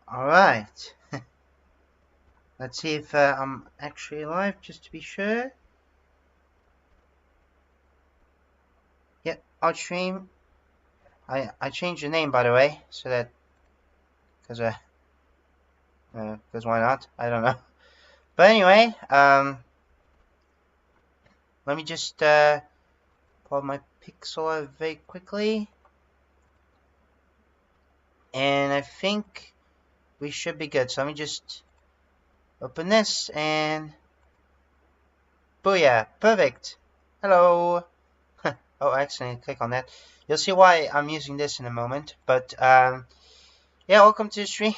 Alright. Let's see if I'm actually live, just to be sure. Yep, Art Stream. I changed the name, by the way, so that... Because why not? I don't know. But anyway, let me just pull my pixel out very quickly. And I think we should be good. So let me just open this and... Booyah! Perfect! Hello! Oh, I accidentally click on that. You'll see why I'm using this in a moment. But, yeah, welcome to the stream.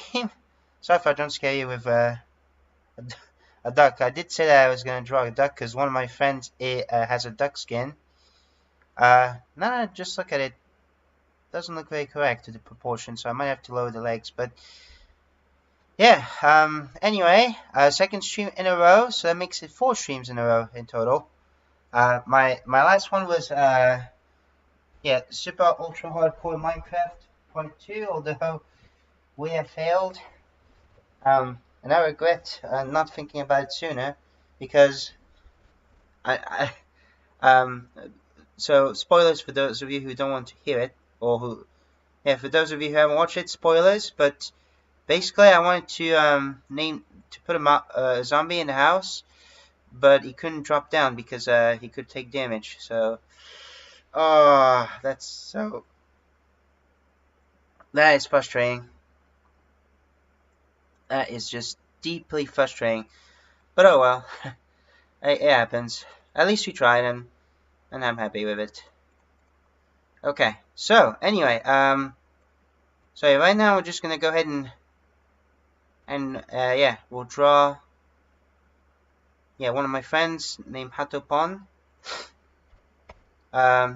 Sorry if I don't scare you with a duck. I did say that I was going to draw a duck because one of my friends has a duck skin. Now I just look at it. Doesn't look very correct to the proportion, so I might have to lower the legs. But, yeah, anyway, second stream in a row. So that makes it 4 streams in a row in total. My last one was yeah, Super Ultra Hardcore Minecraft Part 2, although we have failed. And I regret not thinking about it sooner, because so spoilers for those of you who don't want to hear it, or who, yeah, for those of you who haven't watched it, spoilers. But basically, I wanted to put a zombie in the house, but he couldn't drop down because he could take damage. So, oh, that is frustrating. That is just deeply frustrating. But oh well, it happens. At least we tried, and I'm happy with it. Okay, so anyway, so right now we're just gonna go ahead and yeah, we'll draw. Yeah, one of my friends named Hatopon. So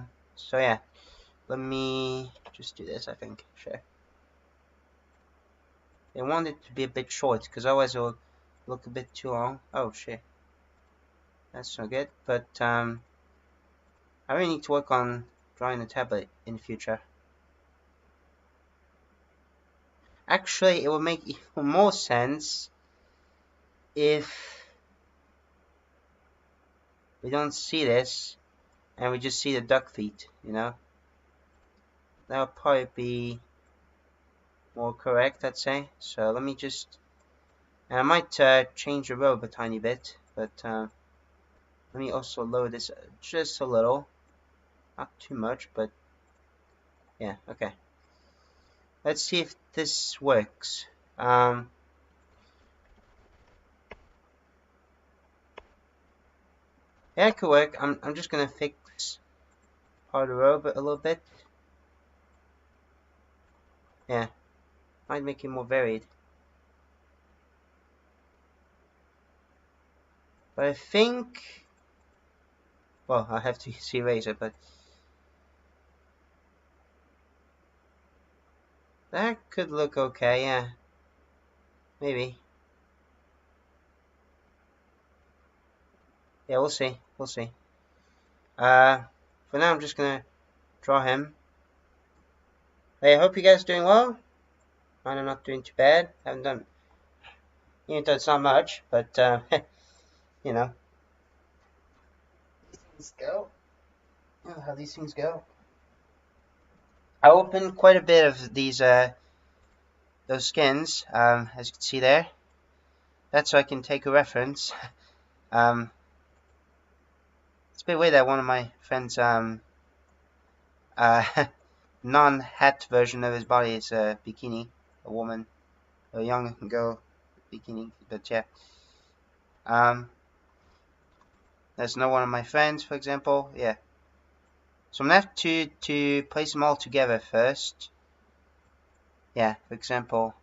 yeah, let me just do this. I think, sure. They want it to be a bit short, because otherwise it'll look a bit too long. Oh shit, that's no good. But I really need to work on drawing the tablet in the future. Actually, it would make even more sense if we don't see this and we just see the duck feet, you know? That would probably be more correct, I'd say. So let me just... And I might change the robe a tiny bit, but let me also lower this just a little. Not too much, but yeah, okay. Let's see if this works. Yeah, it could work. I'm just gonna fix part of the robe a little bit. Yeah, might make it more varied. But I think, well, I have to use the eraser, but that could look okay, yeah. Maybe. Yeah, we'll see. We'll see. For now, I'm just gonna draw him. Hey, I hope you guys are doing well. Mine are not doing too bad. Haven't done, even though it's not much, but you know. These things go. You know how these things go. I opened quite a bit of these those skins, as you can see there. That's so I can take a reference. It's a bit weird that one of my friends non-hat version of his body is a bikini, a woman, a young girl bikini. But yeah, there's no one of my friends, for example. Yeah, so I'm gonna have to place them all together first. Yeah, for example,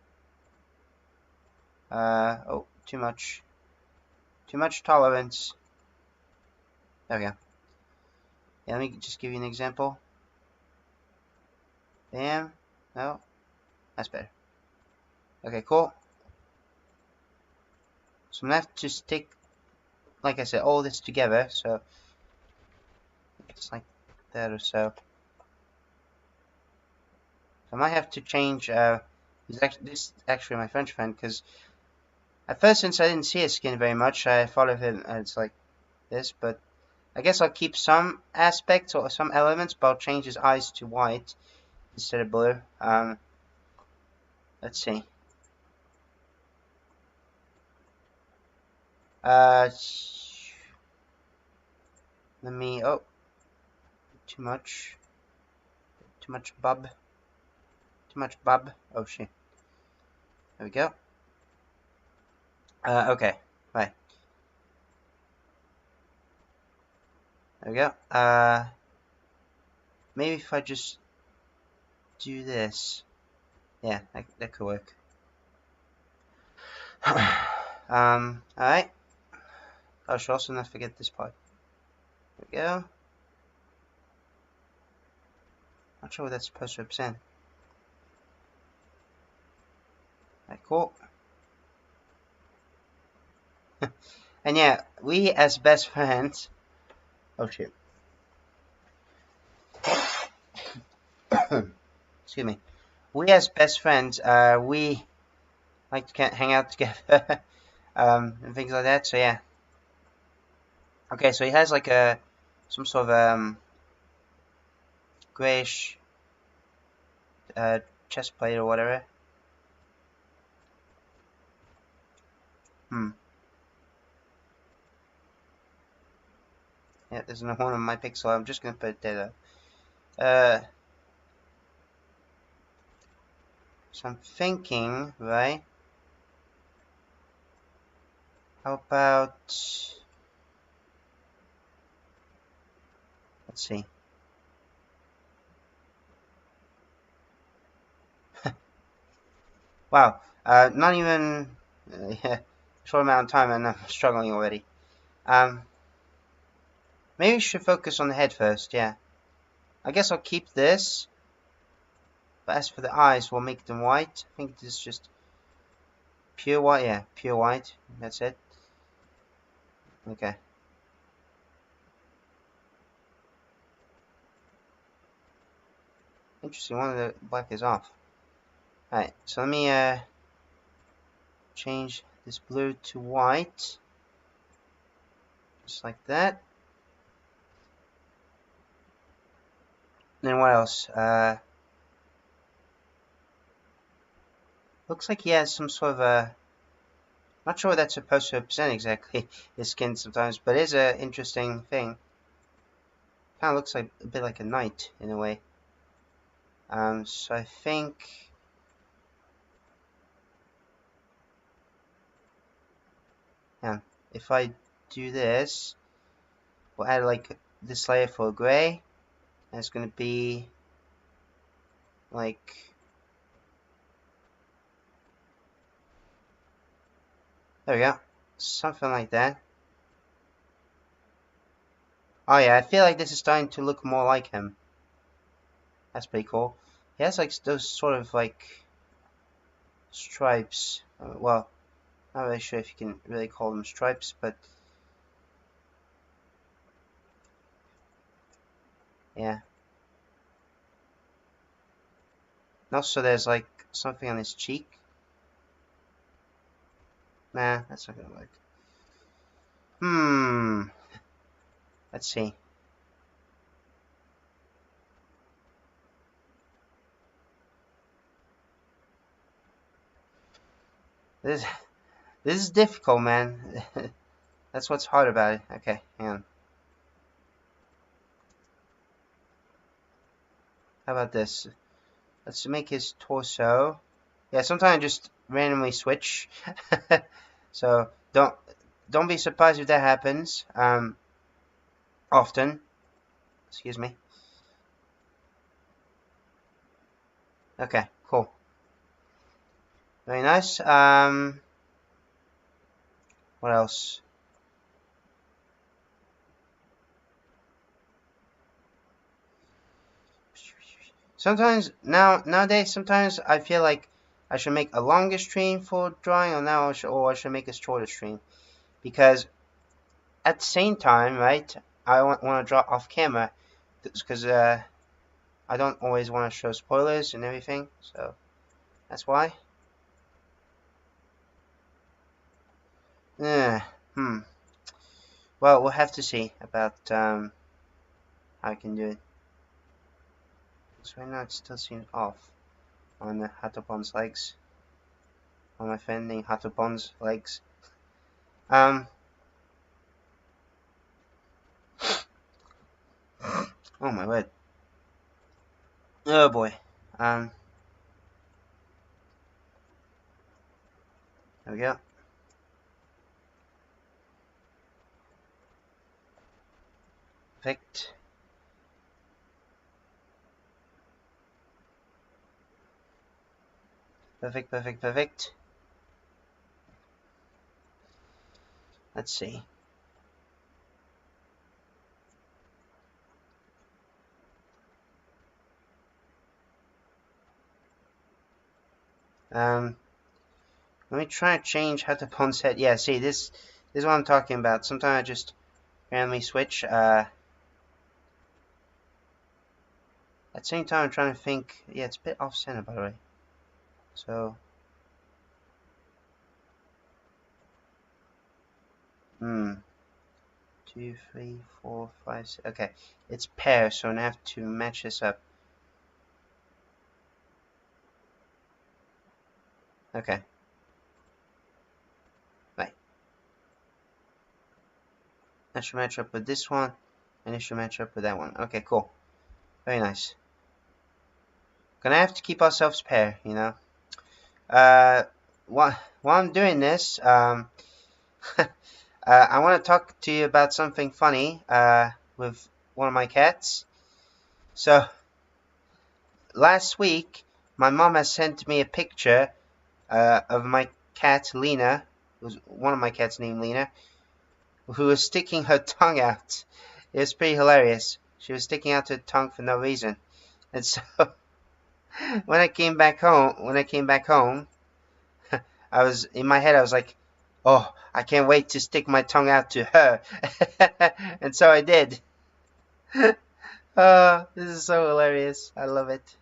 oh, too much tolerance. There we go. Yeah, let me just give you an example. Bam. No, that's better. Okay, cool. So I'm gonna have to stick, like I said, all this together. So it's like that or so. I might have to change the This is actually my French friend, because at first, since I didn't see his skin very much, I thought of him as like this, but I guess I'll keep some aspects or some elements, but I'll change his eyes to white instead of blue. Let's see. Let me, oh, too much bub, oh shit, there we go. Okay, right, there we go. Maybe if I just do this, yeah, that could work. Alright, I should also not forget this part. There we go. Not sure what that's supposed to represent. Alright, cool. And yeah, we as best friends. Oh shit. Excuse me. We as best friends, we like to hang out together, and things like that. So yeah. Okay, so he has like some sort of grayish chest plate or whatever. Yeah, there's no one on my pixel. I'm just gonna put it there. So I'm thinking, right? How about, let's see. Wow, not even yeah, short amount of time and I'm struggling already. Maybe we should focus on the head first, yeah. I guess I'll keep this. But as for the eyes, we'll make them white. I think this is just pure white, yeah, pure white. That's it. Okay. Interesting, one of the black is off. Alright, so let me change this blue to white. Just like that. Then what else? Looks like he has some sort of a... Not sure what that's supposed to represent exactly, his skin sometimes, but it is an interesting thing. Kind of looks like a bit like a knight in a way. So I think... Yeah, if I do this, we'll add like this layer for gray. And it's going to be like... There we go. Something like that. Oh yeah, I feel like this is starting to look more like him. That's pretty cool. He has like those sort of like stripes. Well, not really sure if you can really call them stripes, but yeah. And also there's like something on his cheek. Nah, that's not gonna work. Let's see. This is difficult, man. That's what's hard about it. Okay, hang on. How about this? Let's make his torso. Yeah, sometimes I just randomly switch. So don't be surprised if that happens. Often. Excuse me. Okay, cool. Very nice. What else? Sometimes nowadays, sometimes I feel like I should make a longer stream for drawing, or I should make a shorter stream, because at the same time, right? I want to draw off camera, because I don't always want to show spoilers and everything, so that's why. Well, we'll have to see about how I can do it. So right now it still seems off on the Hatopon's legs. On my friend named Hatopon's legs. Oh my word. Oh boy. There we go. Perfect. Perfect. Let's see. Let me try to change Hatapon's head. Yeah, see, this is what I'm talking about. Sometimes I just randomly switch. At the same time, I'm trying to think. Yeah, it's a bit off-center, by the way. So, 2, 3, 4, 5, 6. Okay, it's pair, so I have to match this up. Okay. Right. That should match up with this one, and it should match up with that one. Okay, cool. Very nice. Gonna have to keep ourselves pair, you know. While I'm doing this, I want to talk to you about something funny with one of my cats. So, last week, my mom has sent me a picture of my cat, Lena. It was one of my cats named Lena, who was sticking her tongue out. It was pretty hilarious. She was sticking out her tongue for no reason. And so, when I came back home, I was in my head. I was like, "Oh, I can't wait to stick my tongue out to her," and so I did. Oh, this is so hilarious. I love it.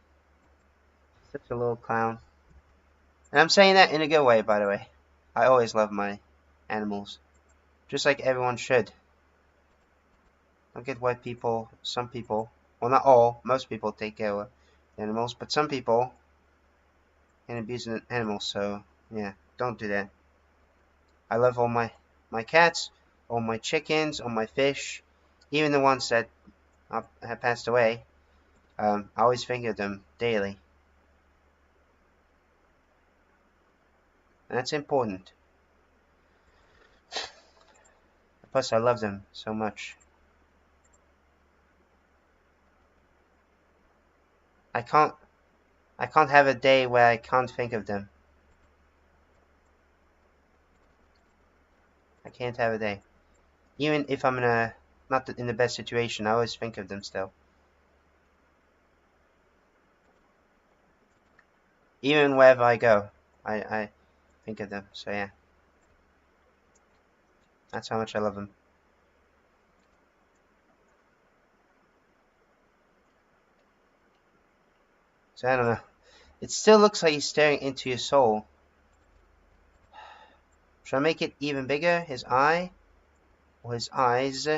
Such a little clown. And I'm saying that in a good way, by the way. I always love my animals, just like everyone should. I don't get why some people, well, not all, most people take care of animals, but some people can abuse an animal. So yeah, don't do that. I love all my cats, all my chickens, all my fish, even the ones that have passed away. I always think of them daily. And that's important. Plus, I love them so much. I can't have a day where I can't think of them. I can't have a day. Even if I'm not in the best situation, I always think of them still. Even wherever I go, I think of them. So yeah. That's how much I love them. So I don't know. It still looks like he's staring into your soul. Should I make it even bigger? His eye? Or his eyes?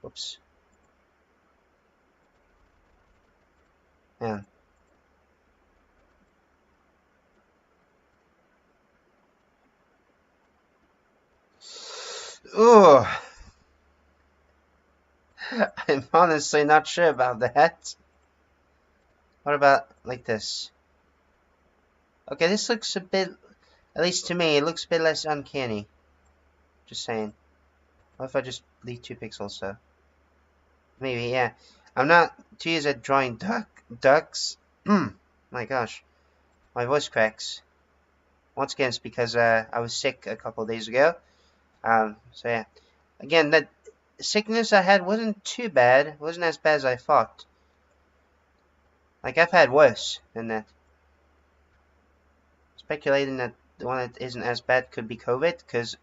Whoops. Man. Ooh. I'm honestly not sure about that. What about like this? Okay, this looks a bit, at least to me, it looks a bit less uncanny. Just saying. What if I just leave 2 pixels, so? Maybe, yeah. I'm not too used at drawing ducks. My gosh. My voice cracks. Once again, it's because I was sick a couple of days ago. So yeah. Again, that sickness I had wasn't too bad. It wasn't as bad as I thought. Like, I've had worse than that. Speculating that the one that isn't as bad could be COVID, because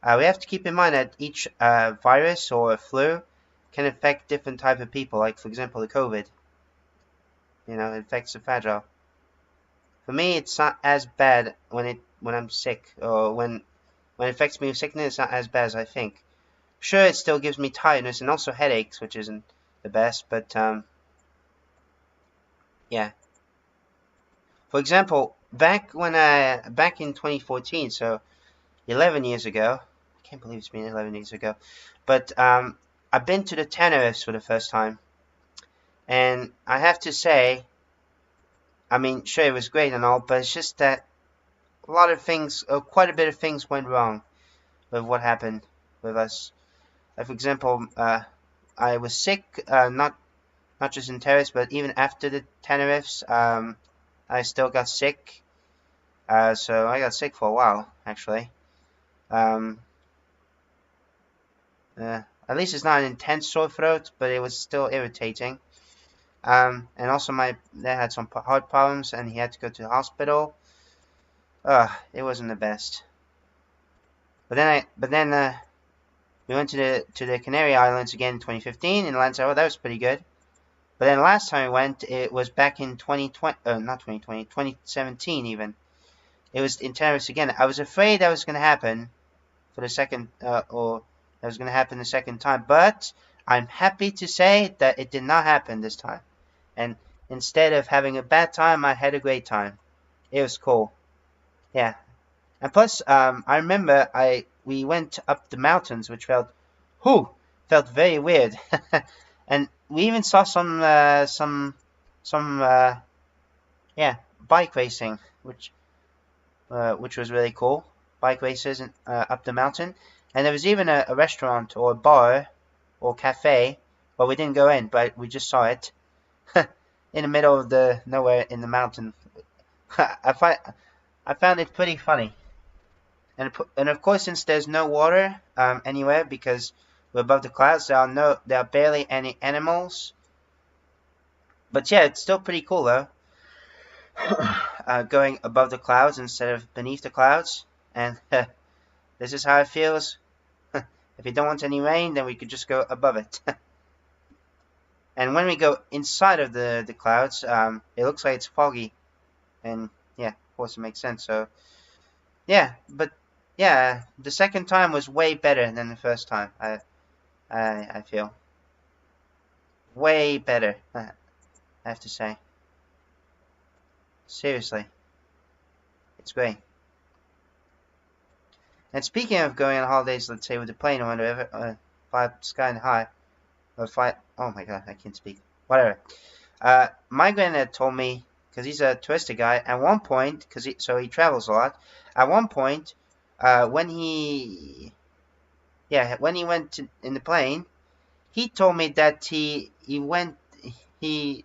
we have to keep in mind that each virus or flu can affect different type of people. Like, for example, the COVID. You know, it affects the fragile. For me, it's not as bad when I'm sick, or when when it affects me with sickness, it's not as bad as I think. Sure, it still gives me tiredness and also headaches, which isn't the best, but yeah. For example, back in 2014, so 11 years ago, I can't believe it's been 11 years ago, but I've been to the Tenerife for the first time, and I have to say, I mean, sure, it was great and all, but it's just that a lot of things, quite a bit of things went wrong with what happened with us. For example, I was sick, not just in Tenerife, but even after the Tenerifes, I still got sick. So I got sick for a while, actually. At least it's not an intense sore throat, but it was still irritating. And also my dad had some heart problems, and he had to go to the hospital. It wasn't the best. But then we went to the Canary Islands again in 2015 in Lanzarote. That was pretty good. But then last time we went, it was back in 2017 even. It was in Tenerife again. I was afraid that was going to happen for the second, or that was going to happen the second time. But I'm happy to say that it did not happen this time. And instead of having a bad time, I had a great time. It was cool. Yeah. And plus, I remember we went up the mountains, which felt very weird. And we even saw some bike racing, which was really cool. Bike races up the mountain, and there was even a restaurant or a bar or cafe. Well, we didn't go in, but we just saw it in the middle of the nowhere in the mountain. I found it pretty funny, and of course, since there's no water anywhere because we're above the clouds, there are barely any animals. But yeah, it's still pretty cool though. Going above the clouds instead of beneath the clouds, and this is how it feels. If you don't want any rain, then we could just go above it. And when we go inside of the clouds, it looks like it's foggy, and yeah, of course it makes sense. So yeah, but yeah, the second time was way better than the first time. I feel way better. I have to say. Seriously, it's great. And speaking of going on holidays, let's say with the plane or whatever, fly sky and high, or fly. Oh my god, I can't speak. Whatever. My granddad told me, because he's a touristic guy, at one point, so he travels a lot. At one point, when he went in the plane, he told me that he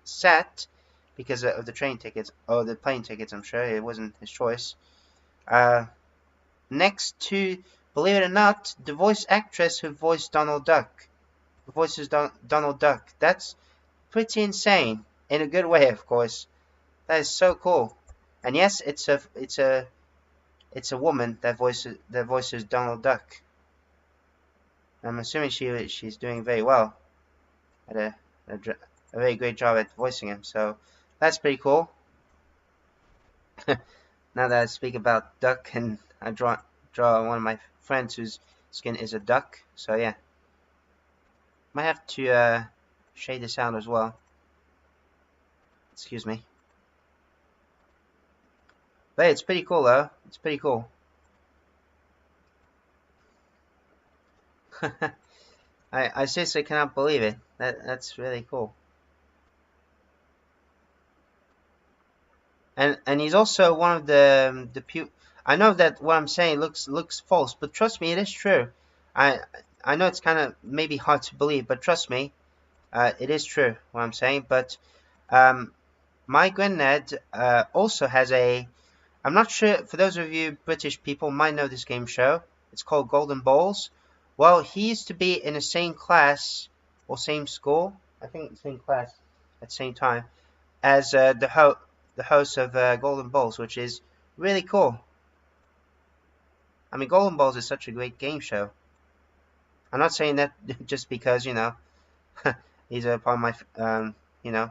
sat, because of the train tickets, or the plane tickets, I'm sure, it wasn't his choice, next to, believe it or not, the voice actress who voiced Donald Duck. Who voices Donald Duck. That's pretty insane, in a good way, of course. That is so cool. And yes, it's a woman that voices Donald Duck. I'm assuming she's doing very well. Had a very great job at voicing him, so that's pretty cool. Now that I speak about duck, and I draw one of my friends whose skin is a duck, so yeah. Might have to shade this out as well. Excuse me. But hey, it's pretty cool though. It's pretty cool. I seriously cannot believe it. That's really cool. And he's also one of the I know that what I'm saying looks false, but trust me, it is true. I know it's kind of maybe hard to believe, but trust me, it is true what I'm saying. But my granddad also has a. I'm not sure, for those of you British people might know this game show. It's called Golden Balls. Well, he used to be in the same class or same school. I think same class at the same time as the host of Golden Balls, which is really cool. I mean, Golden Balls is such a great game show. I'm not saying that just because, you know, he's a part of my, you know,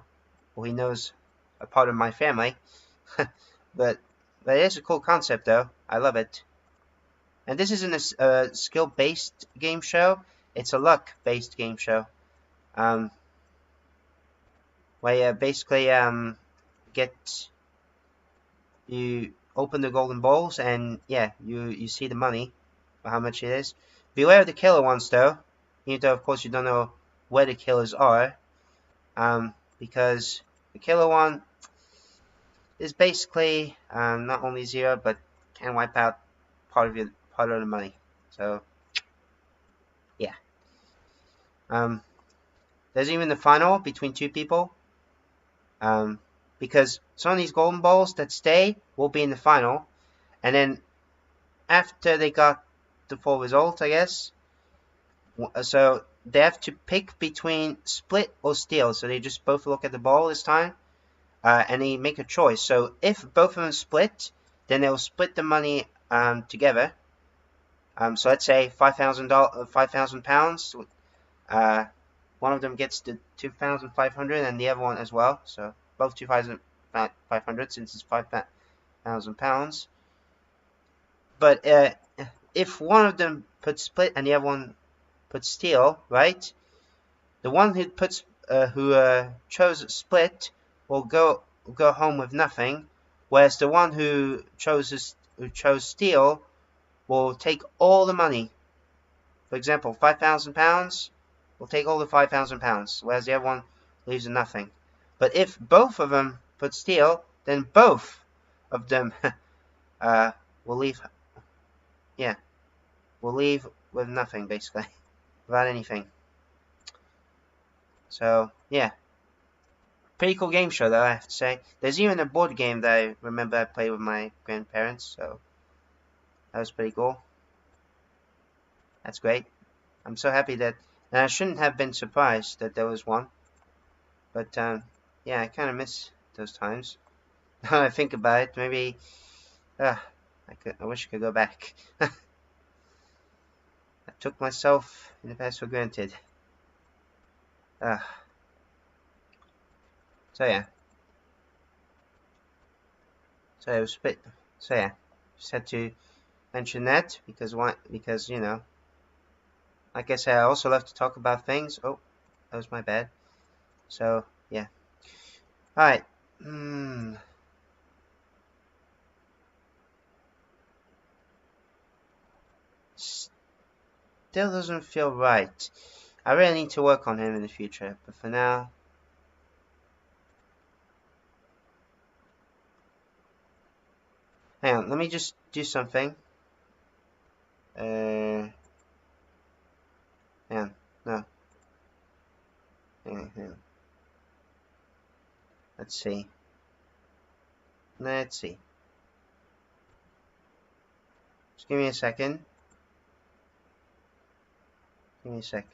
well, he knows a part of my family. But it is a cool concept, though. I love it. And this isn't a skill-based game show. It's a luck-based game show. Where you basically you open the golden balls and yeah, you see the money, or how much it is. Beware of the killer ones though, even though of course you don't know where the killers are, because the killer one is basically not only zero but can wipe out part of the money. So yeah, there's even the final between two people, because some of these golden balls that stay will be in the final, and then after they got the full result, I guess, so they have to pick between split or steal. So they just both look at the ball this time, and they make a choice. So if both of them split, then they'll split the money together. So let's say £5,000. One of them gets the 2,500 and the other one as well. So both 2,500 since it's £5,000. But if one of them puts split and the other one puts steal, right? The one who puts who chose split will go home with nothing, whereas the one who chose steal will take all the money. For example, £5,000 will take all the £5,000, whereas the other one leaves with nothing. But if both of them put steal, then both of them will leave. Yeah, will leave with nothing basically, without anything. So yeah, pretty cool game show though, I have to say. There's even a board game that I remember I played with my grandparents, so that was pretty cool. That's great. I'm so happy that, and I shouldn't have been surprised that there was one, but yeah, I kind of miss those times. Now I think about it, maybe I wish I could go back. I took myself in the past for granted. So yeah. So it was split. So yeah, just had to mention that because why? Because you know, like I said, I also love to talk about things. Oh, that was my bad. So yeah. All right. Still doesn't feel right. I really need to work on him in the future, but for now. Hang on, let me just do something. Hang on, no. Hang on. Let's see. Just give me a second. Give me a sec.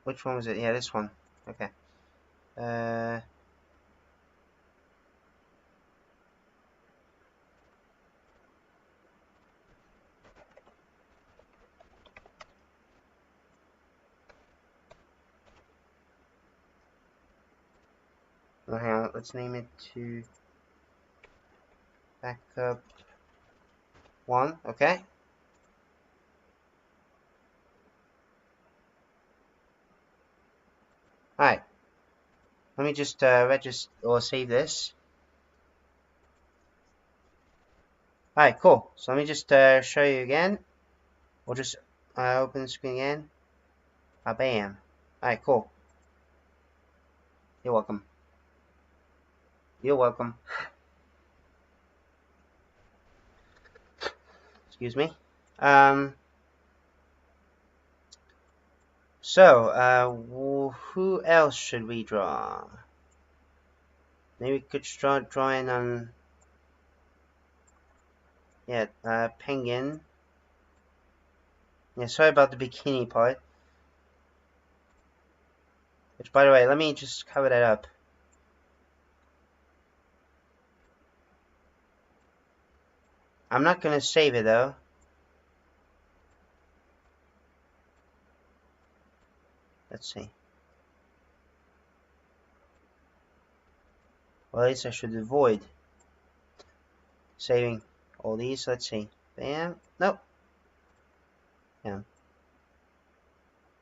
Which one was it? Yeah, this one. Okay. Well, hang on, let's name it to backup 1, okay? Alright. Let me just register or save this. Alright, cool. So let me just show you again. Or just open the screen again. Bam. Alright, cool. You're welcome. You're welcome. Excuse me. So, who else should we draw? Maybe we could start drawing on, yeah, penguin. Yeah, sorry about the bikini part. Which, by the way, let me just cover that up. I'm not gonna save it though. Let's see. Well, at least I should avoid saving all these. Let's see. Bam. Nope. Yeah.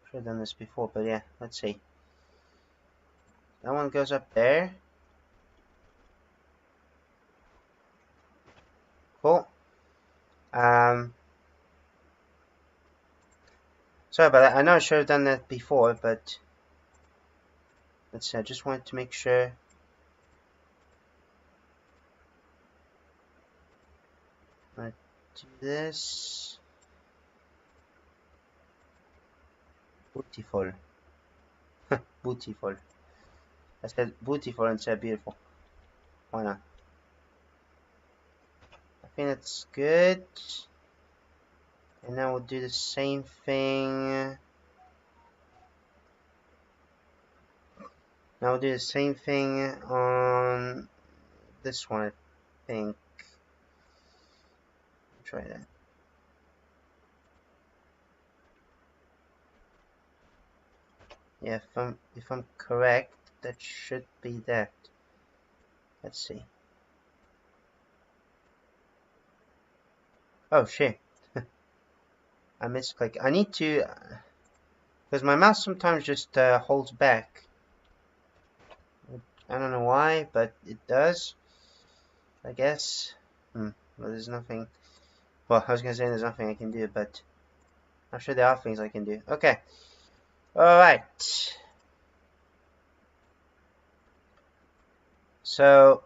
Should have done this before, but yeah. Let's see. That one goes up there. Cool. Sorry about that. I know I should have done that before, but let's see. I just wanted to make sure. Let's do this. Beautiful. Beautiful. I said beautiful and said beautiful. Why not? I think that's good. And now we'll do the same thing. Now we'll do the same thing on this one, I think. Try that. Yeah, if I'm correct, that should be that. Let's see. Oh shit. I misclicked. I need to, because my mouse sometimes just holds back. I don't know why, but it does, I guess. Well, there's nothing. Well, I was gonna say there's nothing I can do, but I'm sure there are things I can do. Okay. Alright. So,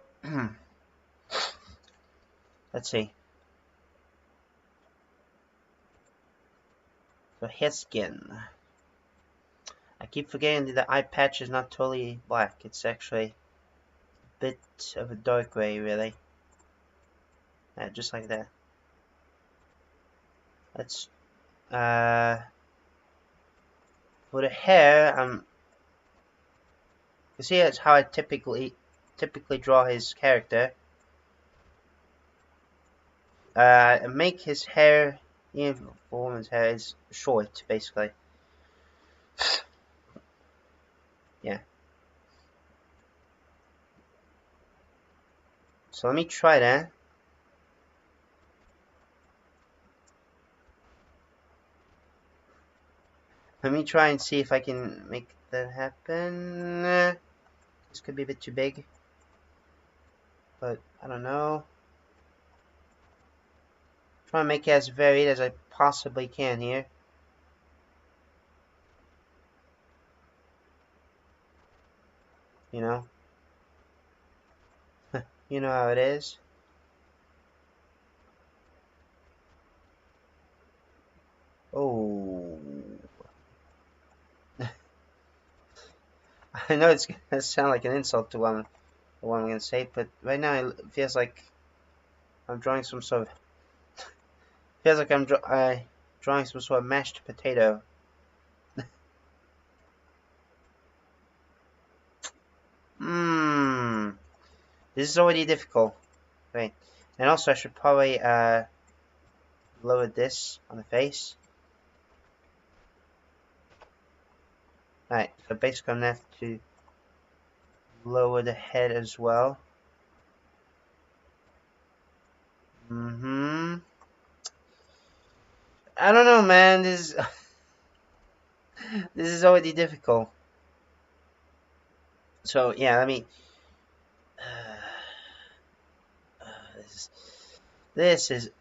let's see. For his skin. I keep forgetting that the eye patch is not totally black. It's actually a bit of a dark gray, really. Yeah, just like that. Let's, for the hair, you see that's how I typically draw his character. Make his hair, even for woman's hair, is short, basically. Yeah. So let me try that. Let me try and see if I can make that happen. This could be a bit too big, but I don't know. Try and make it as varied as I possibly can here. You know? You know how it is. Oh. I know it's gonna sound like an insult to what I'm gonna say, but right now it feels like I'm drawing some sort of. Feels like I'm drawing some sort of mashed potato. This is already difficult. Right. And also I should probably lower this on the face. Right, so basically I'm gonna have to lower the head as well. I don't know, man. This is already difficult. So yeah, let me. This is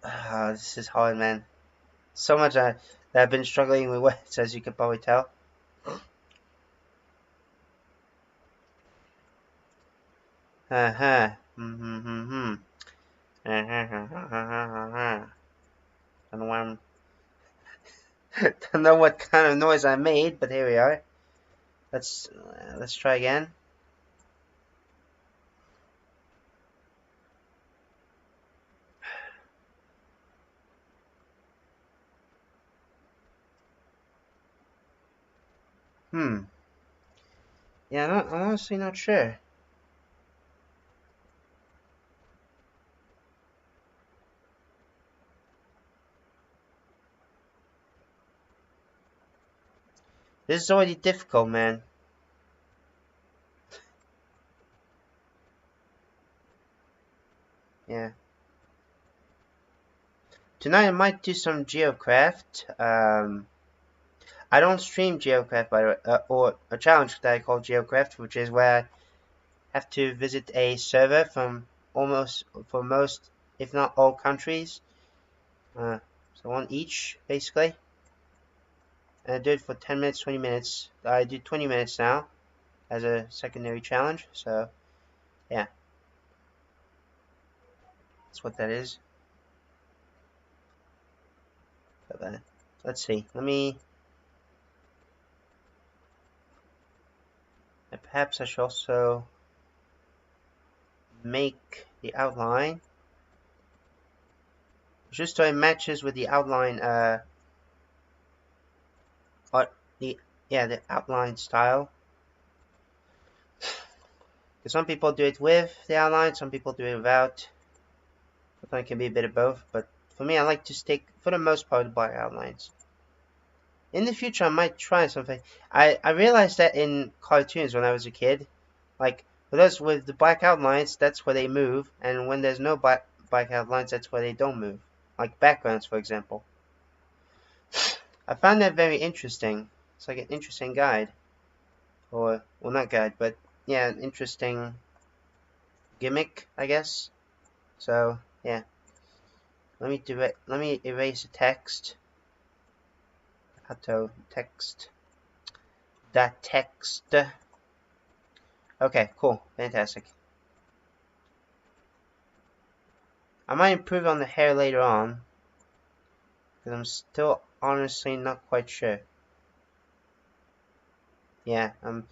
hard, man. So much that I've been struggling with words, as you can probably tell. Don't know why I'm. Don't know what kind of noise I made, but here we are. Let's try again. Yeah, I'm honestly not sure. This is already difficult, man. Yeah. Tonight I might do some Geocraft. I don't stream Geocraft, or a challenge that I call Geocraft, which is where I have to visit a server from most, if not all, countries. So one each, basically. And I do it for 10 minutes, 20 minutes. I do 20 minutes now as a secondary challenge. So, yeah. That's what that is. But, let's see. Perhaps I should also make the outline just so it matches with the outline. The outline style. Because some people do it with the outline, some people do it without. Sometimes it can be a bit of both, but for me, I like to stick, for the most part, by outlines. In the future, I might try something. I realized that in cartoons when I was a kid, like, for those with the black outlines, that's where they move, and when there's no black outlines, that's where they don't move. Like backgrounds, for example. I found that very interesting. It's like an interesting guide. Or, well, not guide, but, yeah, an interesting gimmick, I guess. So, yeah. Let me erase the text. Auto text. That text. Okay, cool. Fantastic. I might improve on the hair later on, because I'm still honestly not quite sure. Yeah, I'm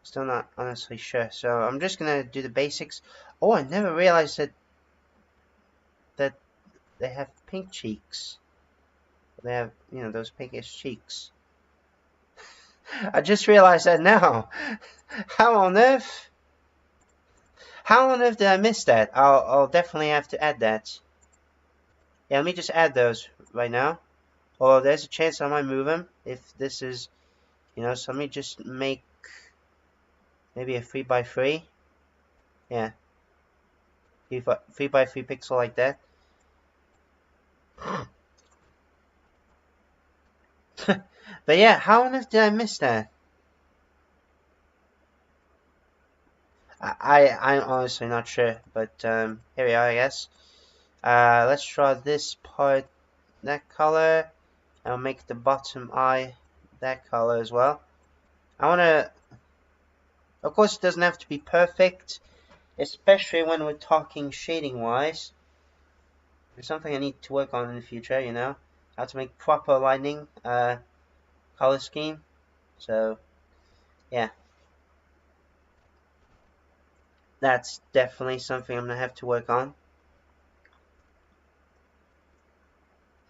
still not honestly sure. So I'm just gonna do the basics. Oh, I never realized that they have pink cheeks. They have, those pinkish cheeks. I just realized that now. How on earth? How on earth did I miss that? I'll definitely have to add that. Yeah, let me just add those right now. Or there's a chance I might move them if this is, so let me just make maybe a 3x3. Yeah. 3x3 pixel like that. But yeah, how on earth did I miss that? I'm honestly not sure, but here we are, I guess. Let's draw this part that color. I'll make the bottom eye that color as well. Of course, it doesn't have to be perfect, especially when we're talking shading wise. It's something I need to work on in the future, how to make proper lighting color scheme. So, yeah. That's definitely something I'm going to have to work on.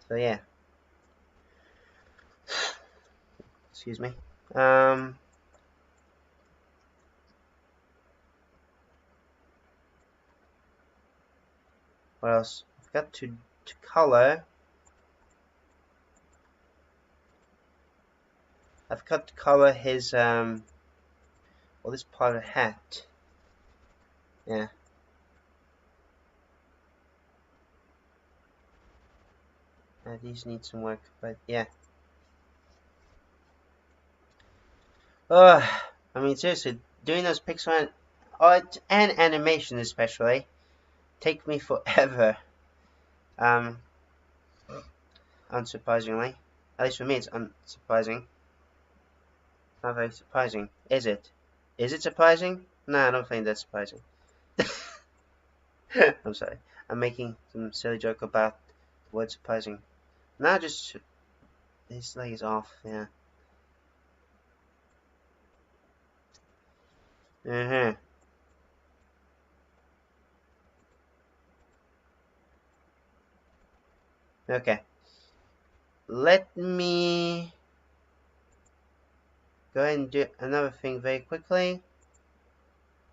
So, yeah. Excuse me. What else? I've got to color. I've got to color his, well, this part of the hat. Yeah. These need some work, but yeah. I mean, seriously, doing those pixel art and animation especially take me forever. Unsurprisingly. At least for me, it's unsurprising. Not very surprising, is it? Is it surprising? No, I don't think that's surprising. I'm sorry. I'm making some silly joke about the word surprising. Now just his leg is off, yeah. Okay. Let me go ahead and do another thing very quickly.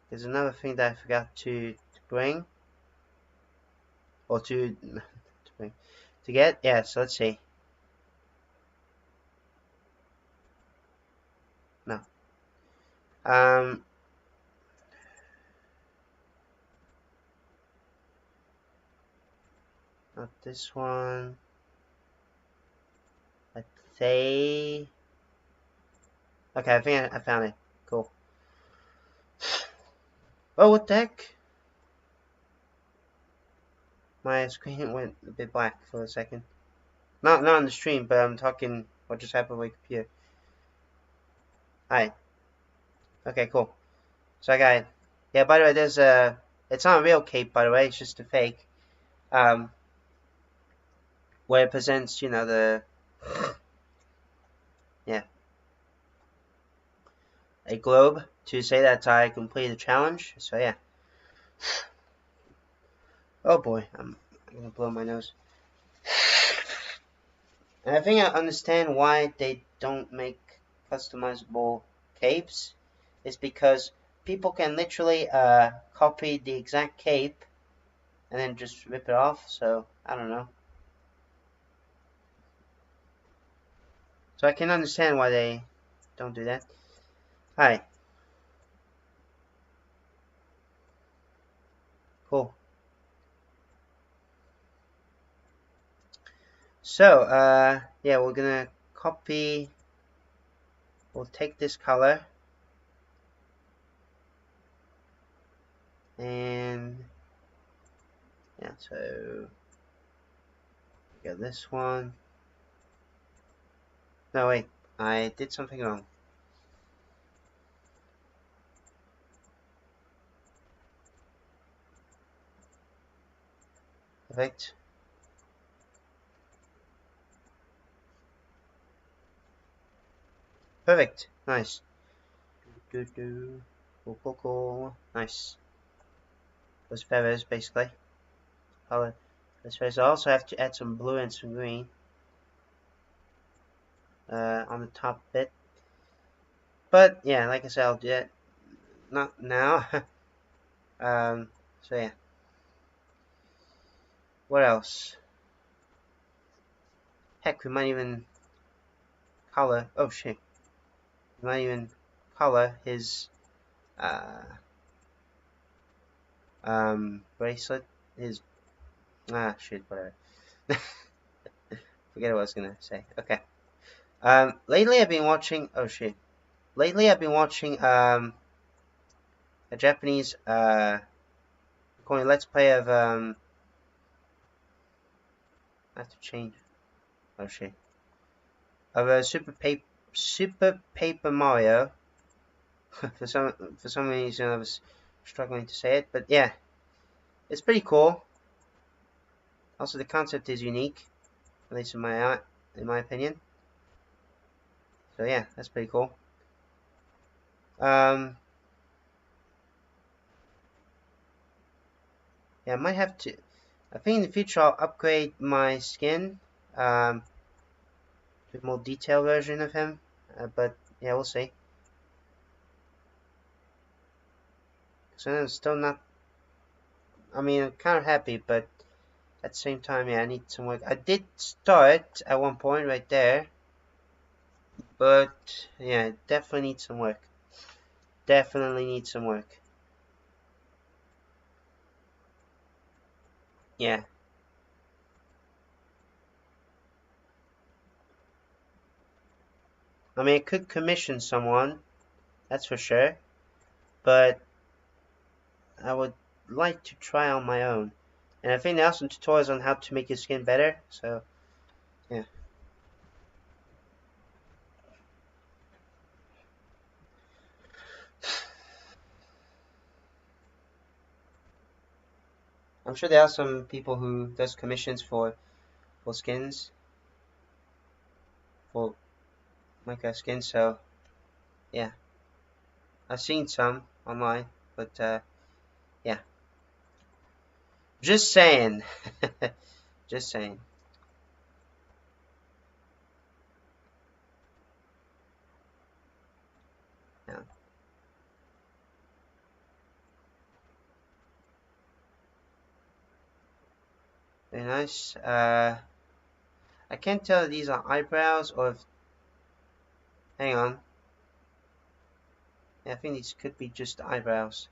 There's another thing that I forgot to bring. Or to get. Yeah, so let's see. Not this one. Let's say. Okay, I think I found it. Cool. Oh, what the heck? My screen went a bit black for a second. Not on the stream, but I'm talking what just happened with my computer. Hi. Okay, cool. So I got it. Yeah, by the way, there's a... It's not a real cape, by the way. It's just a fake. Where it presents, you know, the... Yeah. A globe to say that I completed the challenge. So, yeah. Oh, boy. I'm going to blow my nose. And I think I understand why they don't make customizable capes. It's because people can literally copy the exact cape and then just rip it off. So, I don't know. So I can understand why they don't do that. Alright. Cool. So, yeah, we're gonna copy. We'll take this color. And, yeah, so, get this one. No, wait, I did something wrong. Perfect. Perfect. Nice. Cool. Nice. Those feathers, basically. Color. Those feathers. I also have to add some blue and some green. On the top bit. But, yeah, like I said, I'll do that. Not now. So, yeah. What else? Heck, we might even color. Oh shit. We might even color his bracelet. His shit, whatever. Forget what I was gonna say. Okay. Lately I've been watching. Oh shit. Lately I've been watching a Japanese going let's play of I have to change. Oh shit. Of a Super Paper Mario. for some reason I was struggling to say it, but yeah, it's pretty cool. Also, the concept is unique, at least in my opinion. So yeah, that's pretty cool. Yeah, I might have to. I think in the future I'll upgrade my skin to a more detailed version of him. But yeah, we'll see. So I'm still not. I mean, I'm kind of happy, but at the same time, yeah, I need some work. I did start at one point right there, but yeah, it definitely needs some work. Definitely needs some work. Yeah. I mean, I could commission someone, that's for sure, but I would like to try on my own. And I think there are some tutorials on how to make your skin better, so yeah. I'm sure there are some people who does commissions for skins, for Minecraft skins, so yeah. I've seen some online, but yeah. Just saying. Just saying. Yeah. Very nice. I can't tell if these are eyebrows or if... Hang on. Yeah, I think these could be just eyebrows.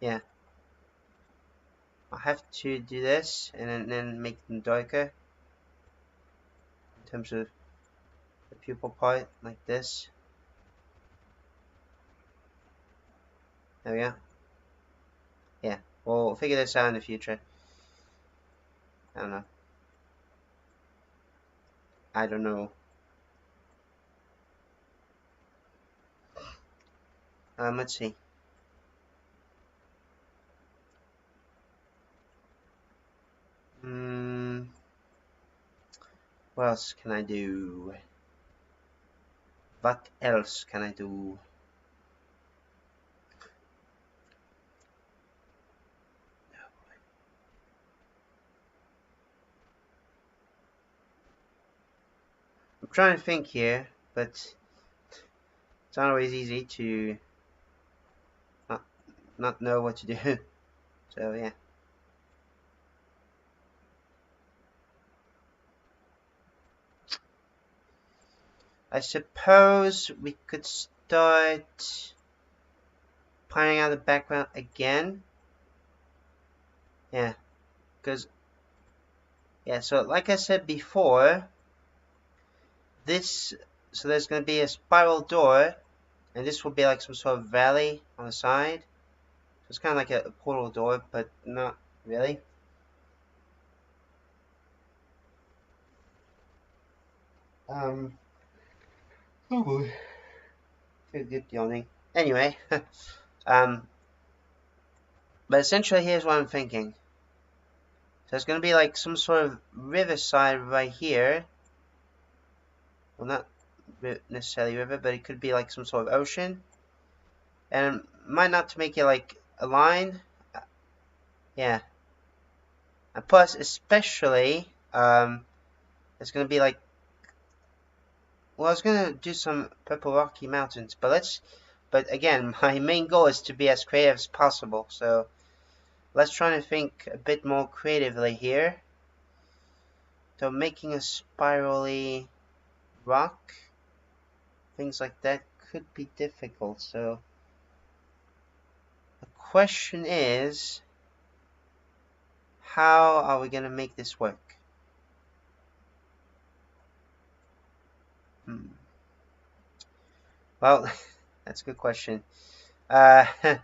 Yeah. I have to do this and then make them darker in terms of the pupil part, like this. There we go. Yeah, we'll figure this out in the future. I don't know. I don't know. Let's see. What else can I do? What else can I do? I'm trying to think here, but it's not always easy to not know what to do. So yeah. I suppose we could start planning out the background again. Yeah, because so like I said before, so there's going to be a spiral door, and this will be like some sort of valley on the side. So it's kind of like a portal door, but not really. Oh boy, feel good yawning. Anyway, but essentially here's what I'm thinking. So it's going to be like some sort of riverside right here. Well, not necessarily river, but it could be like some sort of ocean. And might not to make it like a line. Yeah. And plus, especially, it's going to be like, well, I was going to do some Purple Rocky Mountains, but again, my main goal is to be as creative as possible, so let's try to think a bit more creatively here. So making a spirally rock, things like that could be difficult, so the question is, how are we going to make this work? Well, that's a good question. Honestly,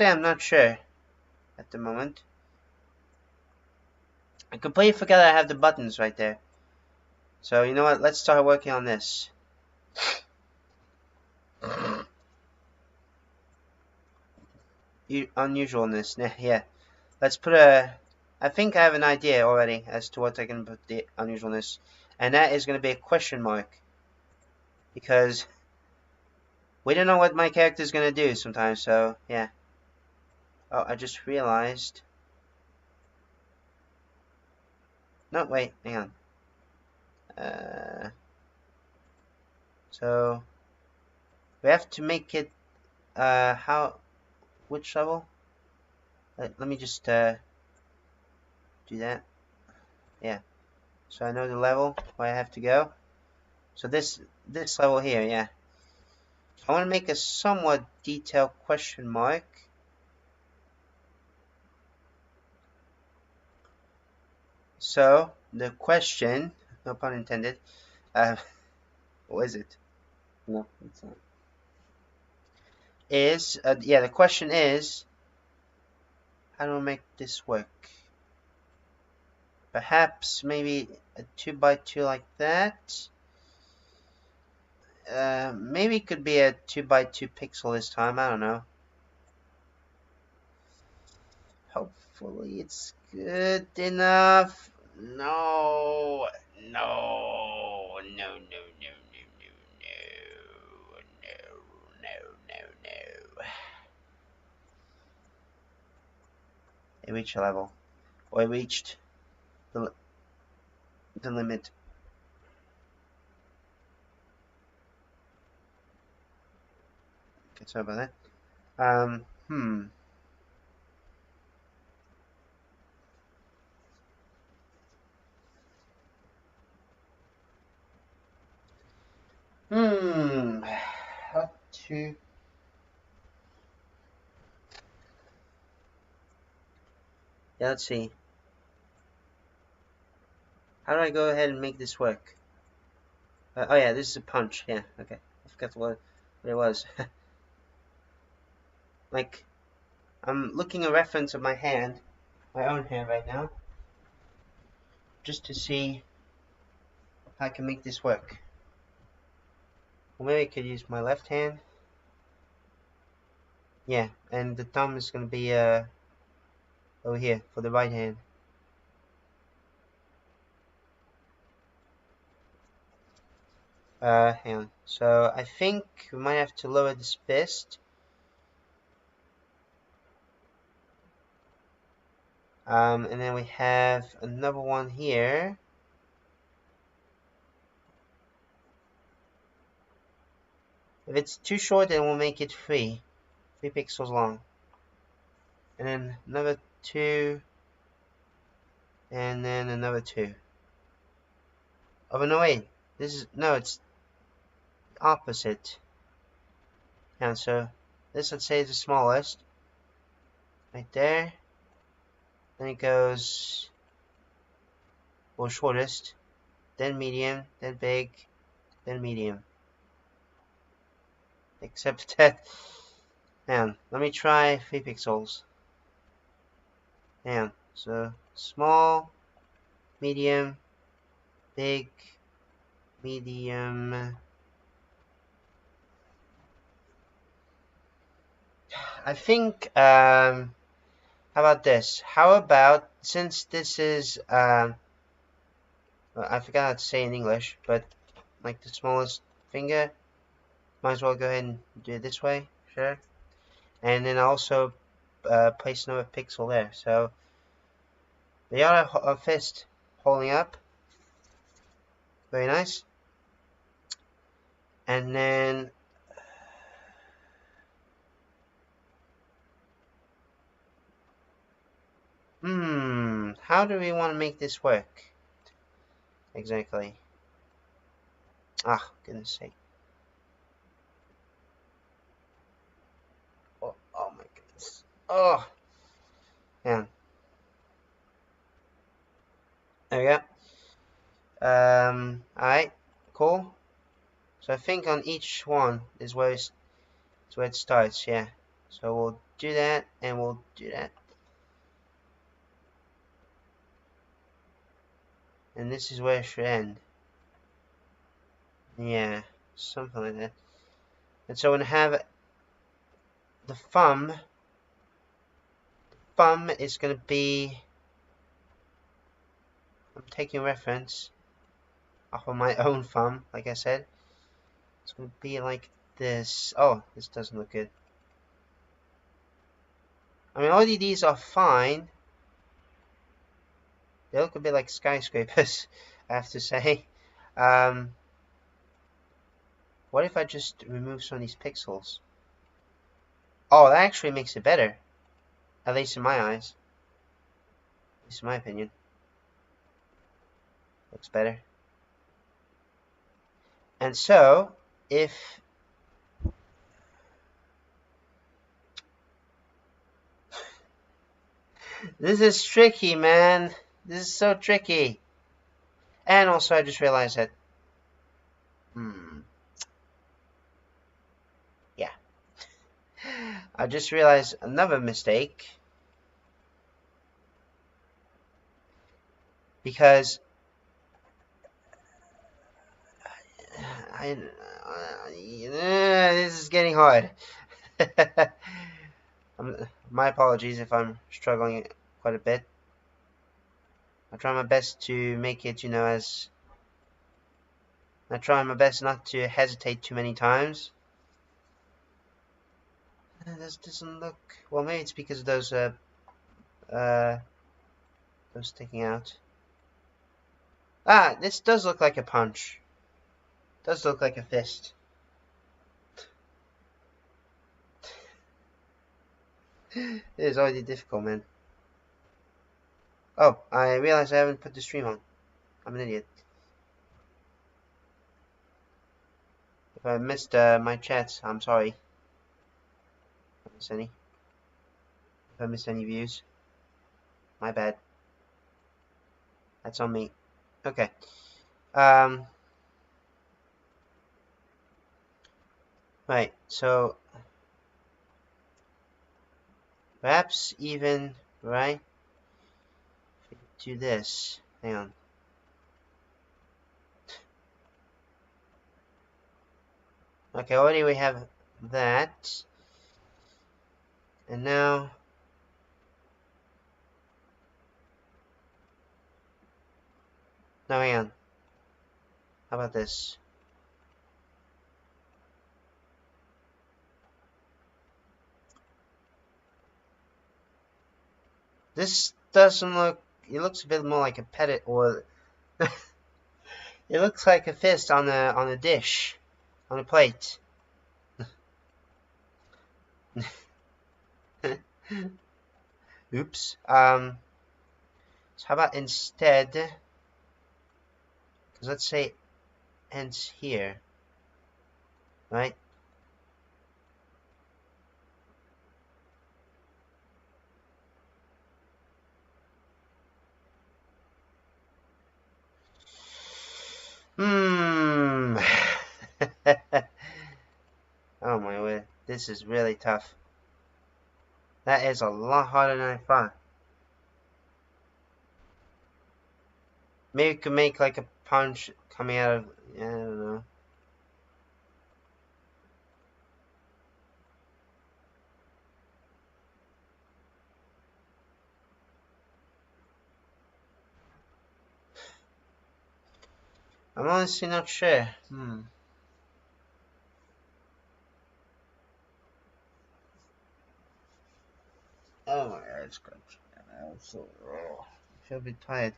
I'm not sure at the moment. I completely forgot I have the buttons right there. So, you know what? Let's start working on this. Unusualness. Yeah. Let's put I think I have an idea already as to what I can put the unusualness. And that is going to be a question mark. Because we don't know what my character is going to do sometimes, so yeah. Oh, I just realized. No, wait, hang on. So we have to make it which level? Let me just do that. Yeah. So I know the level where I have to go. So this level here, yeah. So I want to make a somewhat detailed question mark. So the question, no pun intended, what is it? No, it's not. Is yeah, the question is, how do I make this work? Perhaps maybe a 2x2 like that. Maybe it could be a 2x2 pixel this time. I don't know. Hopefully it's good enough. No, no, no, no, no, no, no, no. It reached a level. Or it reached the limit. Okay, sorry about that. How to... Yeah, let's see. How do I go ahead and make this work? Oh yeah, this is a punch. Yeah, okay. I forgot what it was. Like, I'm looking at a reference of my hand, my own hand right now, just to see how I can make this work. Or maybe I could use my left hand. Yeah, and the thumb is going to be over here for the right hand. Hang on. So I think we might have to lower this fist. And then we have another one here. If it's too short, then we'll make it 3 pixels long. And then another 2. And then another 2. Oh, but no, wait. It's opposite. And so this, let's say, is the smallest. Right there. Then it goes, well, shortest. Then medium. Then big. Then medium. Except that, man, let me try 3 pixels. Man, so small, medium, big, medium. I think, how about this? How about, since this is, well, I forgot how to say in English, but like the smallest finger, might as well go ahead and do it this way, sure. And then also place another pixel there. So we got a fist holding up. Very nice. And then how do we want to make this work? Exactly. Ah, goodness sake. Oh my goodness. Oh. Man. There we go. Alright, cool. So I think on each one is where it starts, yeah. So we'll do that and we'll do that. And this is where it should end. Yeah, something like that. And so we're gonna have the thumb. Thumb is gonna be, I'm taking reference off of my own thumb, like I said. It's gonna be like this. Oh, this doesn't look good. I mean, all of these are fine. They look a bit like skyscrapers, I have to say. What if I just remove some of these pixels? Oh, that actually makes it better. At least in my eyes. At least in my opinion. Looks better. And so, if... This is tricky, man. This is so tricky. And also, I just realized that... Yeah. I just realized another mistake. Because... this is getting hard. My apologies if I'm struggling quite a bit. I try my best to make it, I try my best not to hesitate too many times. This doesn't look... Well, maybe it's because of those sticking out. Ah, this does look like a punch. Does look like a fist. It is already difficult, man. Oh, I realized I haven't put the stream on. I'm an idiot. If I missed my chats, I'm sorry. If I missed any. If I missed any views, my bad. That's on me. Okay. Right. So perhaps even right. Do this. Hang on. Okay, already we have that. And now hang on. How about this? This doesn't look, it looks a bit more like a pettit, or it looks like a fist on a dish, on a plate. Oops. So how about instead, because let's say ends here, right? Oh my word, this is really tough. That is a lot harder than I thought. Maybe we could make like a punch coming out of, I don't know. I'm honestly not sure. Oh my god, it's good. I'm so I feel a bit tired.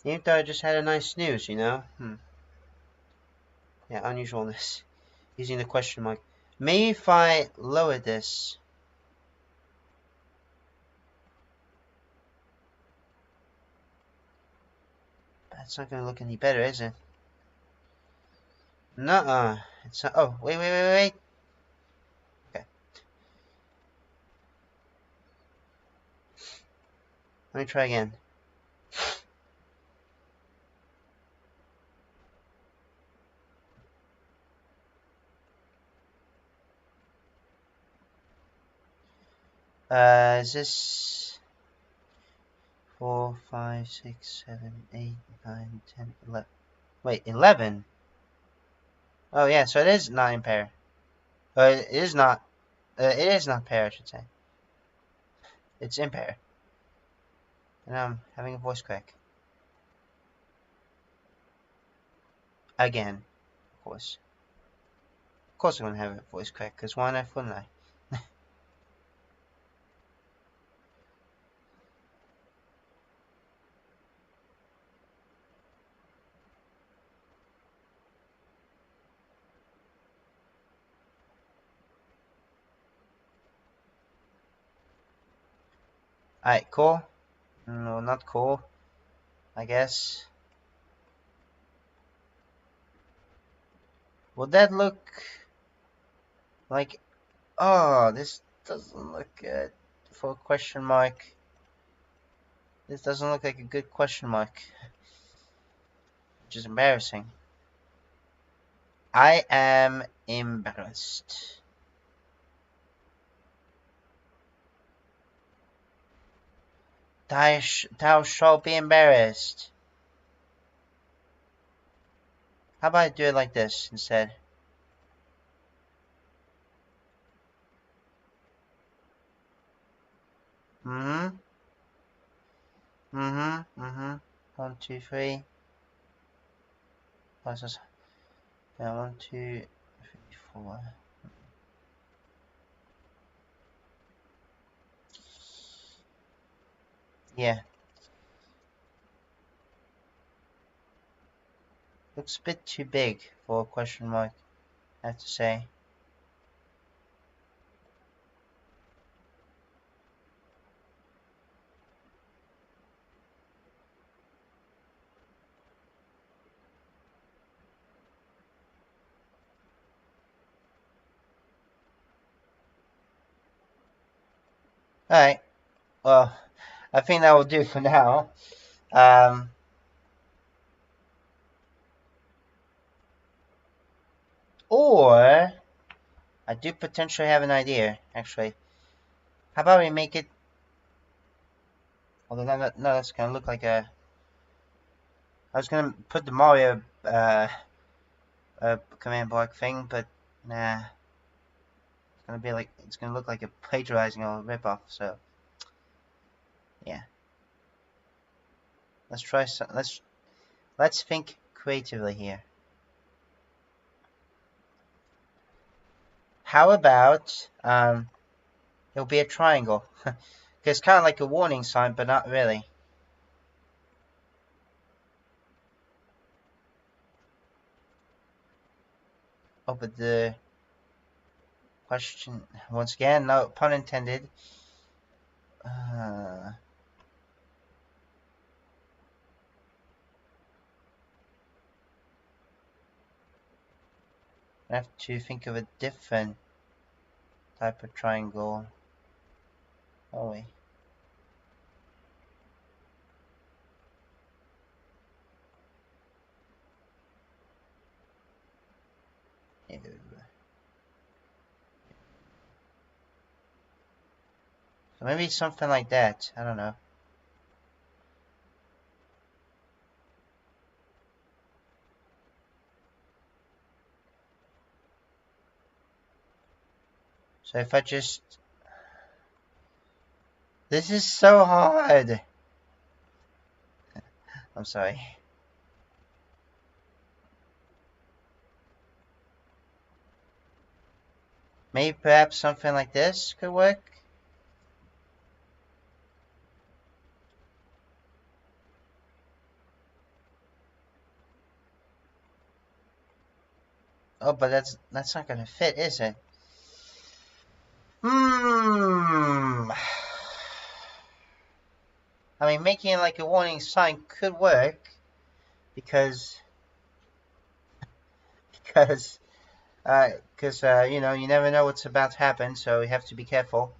Even though I just had a nice snooze, you know? Yeah, unusualness. Using the question mark. Maybe if I lower this. That's not gonna look any better, is it? Nuh-uh. It's not, oh, wait. Okay. Let me try again. Is this 4, 5, 6, 7, 8, 9, 10, 11? Wait, 11? Oh yeah, so it is not impaired. It is not paired, I should say. It's impaired. And I'm having a voice crack. Again, of course. Of course I'm gonna have a voice crack, because why not, wouldn't I? Alright, cool. No, not cool, I guess. Would that look like... Oh, this doesn't look good for a question mark. This doesn't look like a good question mark. Which is embarrassing. I am embarrassed. Thou shalt be embarrassed. How about I do it like this instead? Mm-hmm. 1, 2, 3. What's this? Yeah, 1, 2, 3, 4. Yeah. Looks a bit too big for a question mark, I have to say. Alright, well, I think that will do for now. Or I do potentially have an idea, actually. How about we make it... Although no, that's gonna look like a... I was gonna put the Mario command block thing, but nah. It's gonna look like a plagiarizing or a ripoff, so yeah. Let's try some, let's think creatively here. How about it'll be a triangle. It's kind of like a warning sign, but not really. Oh, but the question, once again, no pun intended. I have to think of a different type of triangle. Oh wait. So maybe something like that. I don't know. So if I just... This is so hard! I'm sorry. Maybe perhaps something like this could work? Oh, but that's not gonna fit, is it? I mean, making it like a warning sign could work, because you know, you never know what's about to happen, so you have to be careful.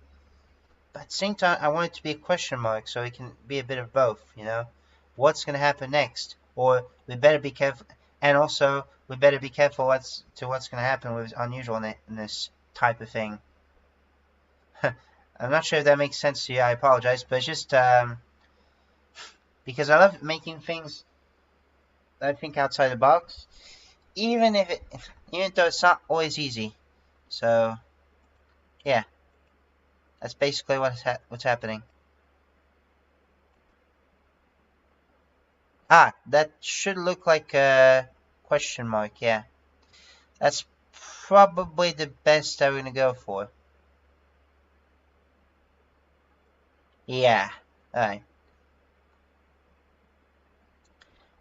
But at the same time, I want it to be a question mark, so it can be a bit of both, you know? What's gonna happen next? Or we better be careful, and also we better be careful what's gonna happen with unusualness type of thing. I'm not sure if that makes sense to you, I apologize, but it's just because I love making things I think outside the box, even though it's not always easy. So yeah, that's basically what's happening. Ah, that should look like a question mark. Yeah, that's probably the best I'm gonna go for. Yeah, alright.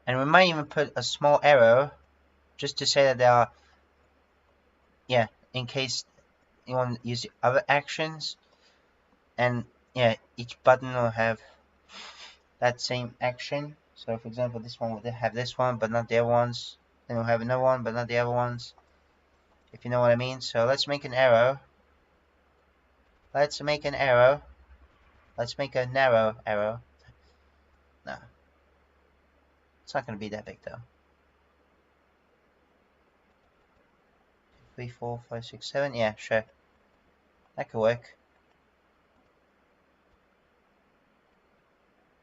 And we might even put a small arrow just to say that there are, yeah, in case you want to use the other actions. And yeah, each button will have that same action. So for example, this one will have this one, but not the other ones. Then we'll have another one, but not the other ones. If you know what I mean. So let's make an arrow. Let's make an arrow. Let's make a narrow arrow. No. It's not going to be that big though. 3, 4, 5, 6, 7. Yeah, sure. That could work.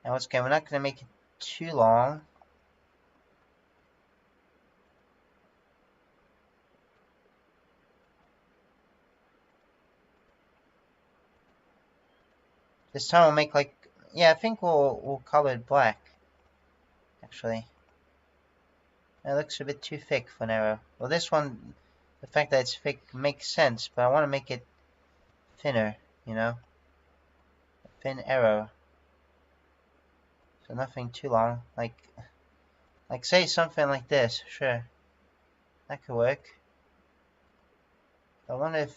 Now once again, we're not going to make it too long. This time we'll make like, yeah, I think we'll color it black. Actually, it looks a bit too thick for an arrow. Well, this one, the fact that it's thick makes sense, but I want to make it thinner, you know, a thin arrow. So nothing too long, like say something like this. Sure, that could work. I wonder if,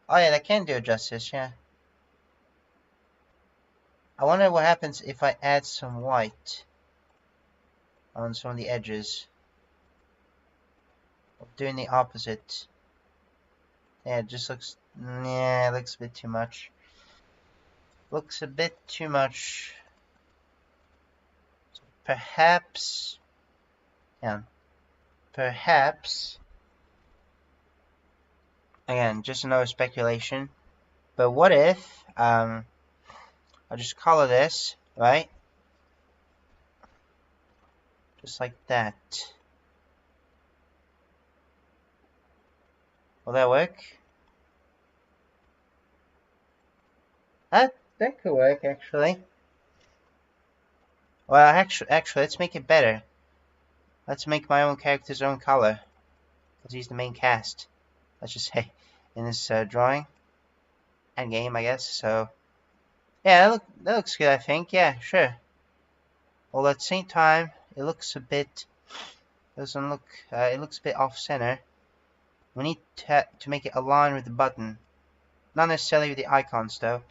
oh yeah, that can do justice. Yeah. I wonder what happens if I add some white on some of the edges. Doing the opposite. Yeah, it just looks, yeah, it looks a bit too much. looks a bit too much. So perhaps, yeah, perhaps, again, just another speculation, but what if, I'll just color this, right? Just like that. Will that work? That could work, actually. Well, actually, let's make it better. Let's make my own character's own color. Because he's the main cast, let's just say, in this drawing. And game, I guess, so... Yeah, that looks good, I think. Yeah, sure. Well, at the same time, it looks a bit... Doesn't look... it looks a bit off-center. We need to make it align with the button. Not necessarily with the icons, though.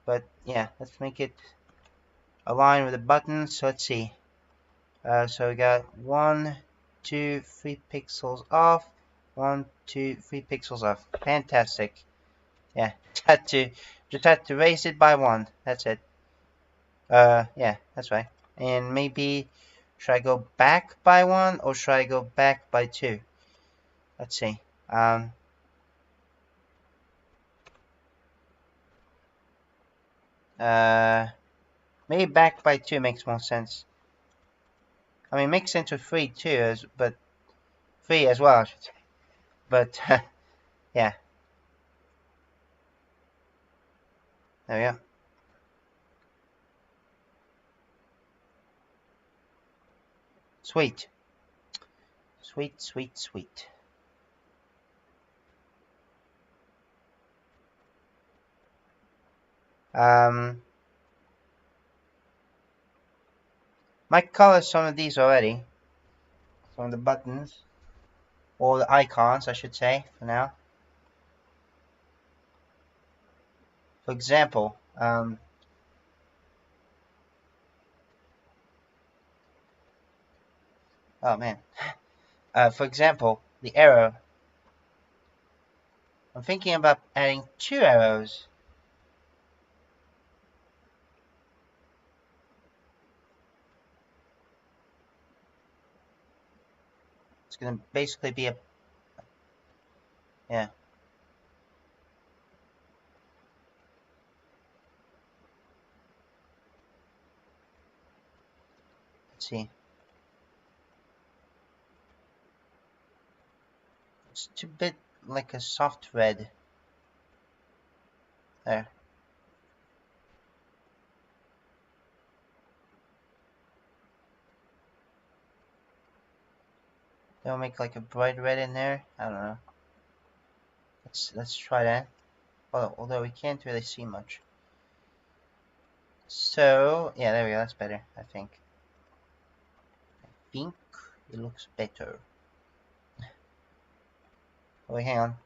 But, yeah, let's make it align with the button. So, let's see. So, we got 1, 2, 3 pixels off. 1, 2, 3 pixels off. Fantastic. Yeah, just had to raise it by 1. That's it. Yeah, that's right. And maybe, should I go back by 1 or should I go back by 2? Let's see. Maybe back by 2 makes more sense. I mean, it makes sense with 3 too, but 3 as well, I should say. But yeah. There we go. Sweet. Sweet, sweet, sweet. Might color some of these already. Some of the buttons. Or the icons, I should say, for now. For example, oh man. For example, the arrow. I'm thinking about adding 2 arrows. It's gonna basically be a... Yeah. Let's see. It's a bit like a soft red. There. They'll make like a bright red in there. I don't know. Let's try that. Although we can't really see much. So yeah, there we go. That's better, I think. I think it looks better. Oh, wait, hang on.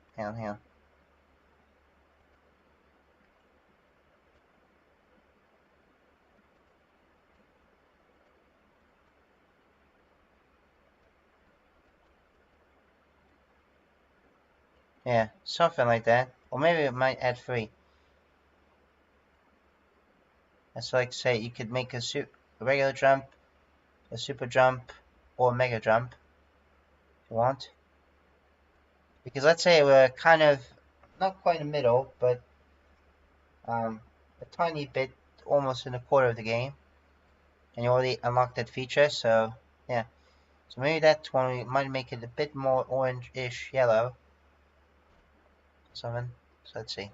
Yeah, something like that. Or maybe it might add 3. That's like, say, you could make a regular jump, a super jump, or a mega jump, if you want. Because let's say we're kind of, not quite in the middle, but a tiny bit, almost in a quarter of the game. And you already unlocked that feature, so yeah. So maybe that one we might make it a bit more orange-ish yellow. Something. So let's see.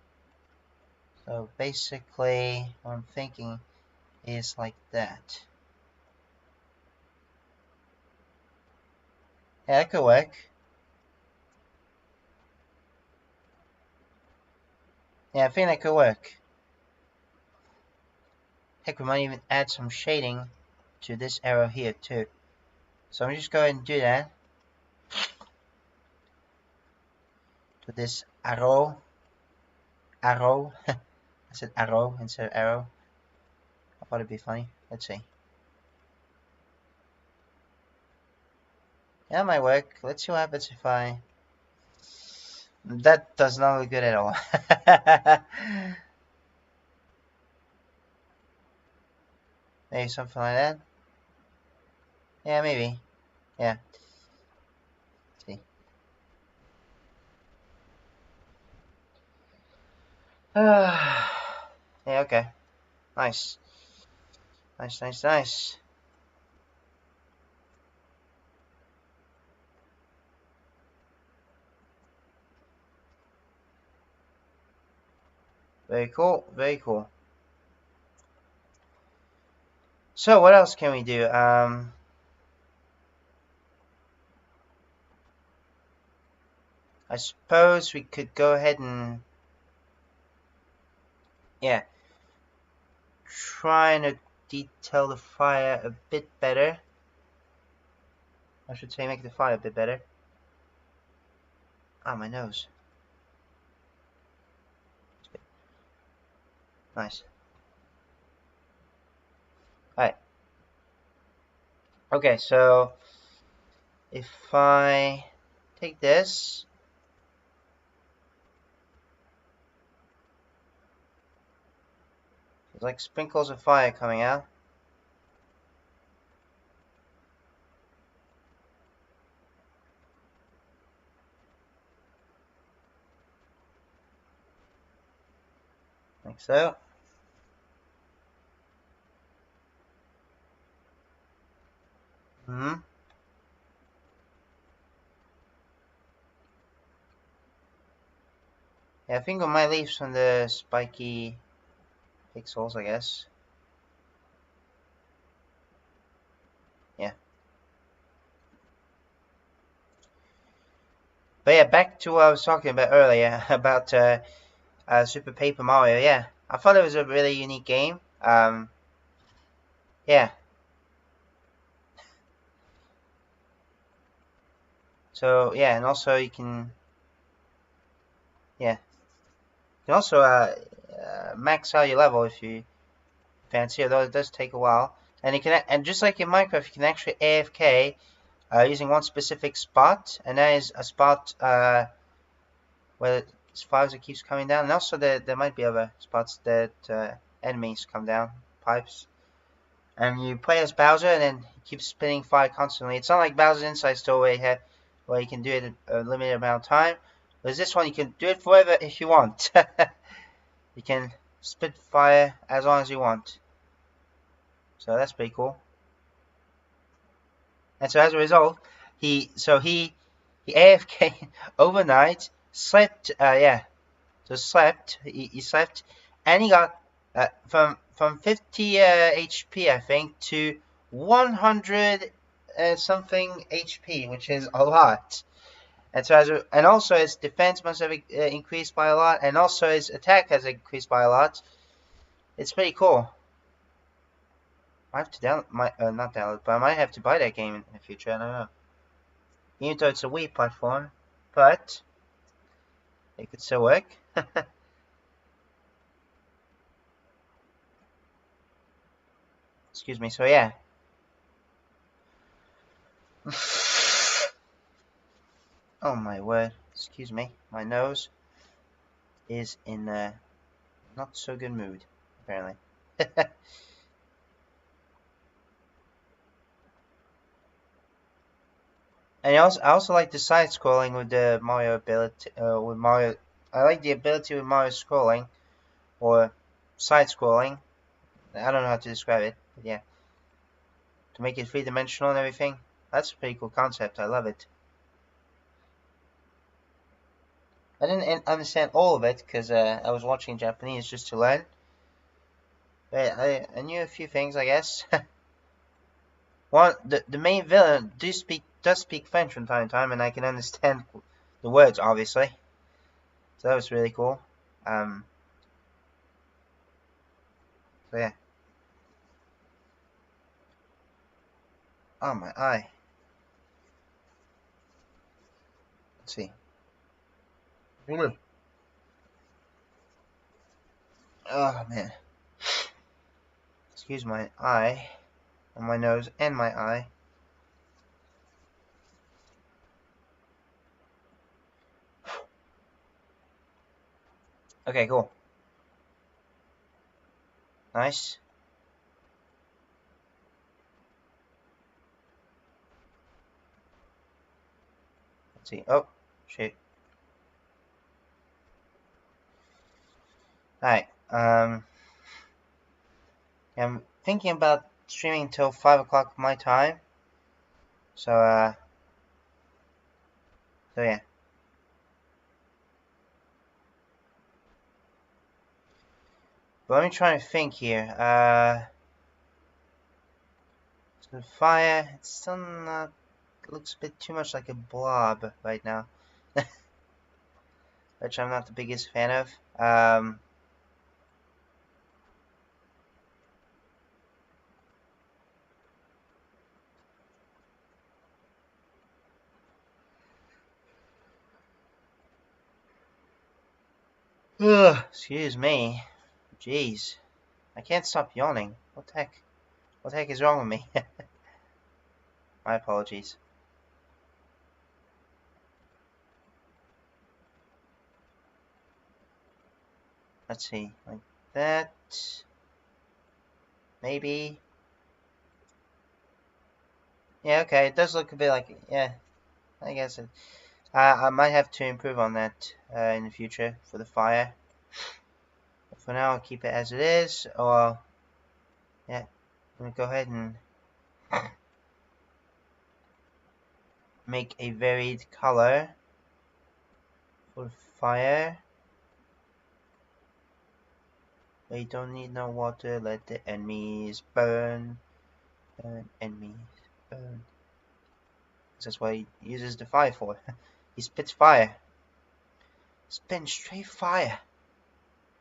So basically, what I'm thinking is like that. Yeah, that could work. Yeah, I think that could work. Heck, we might even add some shading to this arrow here too. So I'm just going to do that. To this arrow. I said arrow instead of arrow. I thought it'd be funny. Let's see. Yeah, that might work. Let's see what happens if I... That does not look good at all. Maybe something like that. Yeah, maybe. Yeah. Let's see. Yeah, okay. Nice. Nice, nice, nice. Very cool, very cool. So, what else can we do? I suppose we could go ahead and, yeah, try to detail the fire a bit better. I should say make the fire a bit better. Ah, my nose. Nice. Alright. Okay, so if I take this, there's like sprinkles of fire coming out. Like so. Yeah, I think on my leaves from the spiky pixels, I guess. Yeah. But yeah, back to what I was talking about earlier about Super Paper Mario. Yeah, I thought it was a really unique game. Yeah. So yeah, and also you can, yeah, you can also max out your level if you fancy. Although it does take a while, and you can, and just like in Minecraft, you can actually AFK using one specific spot, and that is a spot where it's fires that keeps coming down, and also there might be other spots that enemies come down, pipes. And you play as Bowser, and then he keeps spinning fire constantly. It's not like Bowser's Inside Story where you can do it in a limited amount of time. Whereas this one, you can do it forever if you want. You can spit fire as long as you want. So that's pretty cool. And so as a result, he AFK overnight, slept. Slept. He slept, and he got from 50 HP, I think, to 100 something HP, which is a lot. And so and also his defense must have increased by a lot, and also his attack has increased by a lot. It's pretty cool. I have to not download, but I might have to buy that game in the future. I don't know. Even though it's a Wii platform, but it could still work. Excuse me. So yeah. Oh my word. Excuse me. My nose is in a not so good mood, apparently. And I also like the side scrolling with the Mario ability. With Mario, I like the ability with Mario scrolling or side scrolling. I don't know how to describe it, but yeah, to make it three-dimensional and everything. That's a pretty cool concept. I love it. I didn't understand all of it because I was watching Japanese just to learn. But I knew a few things, I guess. The main villain does speak French from time to time, and I can understand the words, obviously. So that was really cool. So yeah. Oh, my eye. Let's see. Oh man. Excuse my eye, and my nose, and my eye. Okay, cool. Nice. Let's see. Oh, shit. Alright, I'm thinking about streaming until 5 o'clock my time. So yeah. But let me try to think here. So the fire, it's still not, it looks a bit too much like a blob right now. Which I'm not the biggest fan of. Ugh, excuse me. Jeez. I can't stop yawning. What the heck? What the heck is wrong with me? My apologies. Let's see. Like that. Maybe. Yeah, okay. It does look a bit like... Yeah. I guess it... I might have to improve on that in the future for the fire. But for now, I'll keep it as it is. Or, yeah, I'm gonna go ahead and make a varied color for the fire. We don't need no water. Let the enemies burn. Burn, enemies, burn. That's what he uses the fire for. He spits fire. Spin straight fire.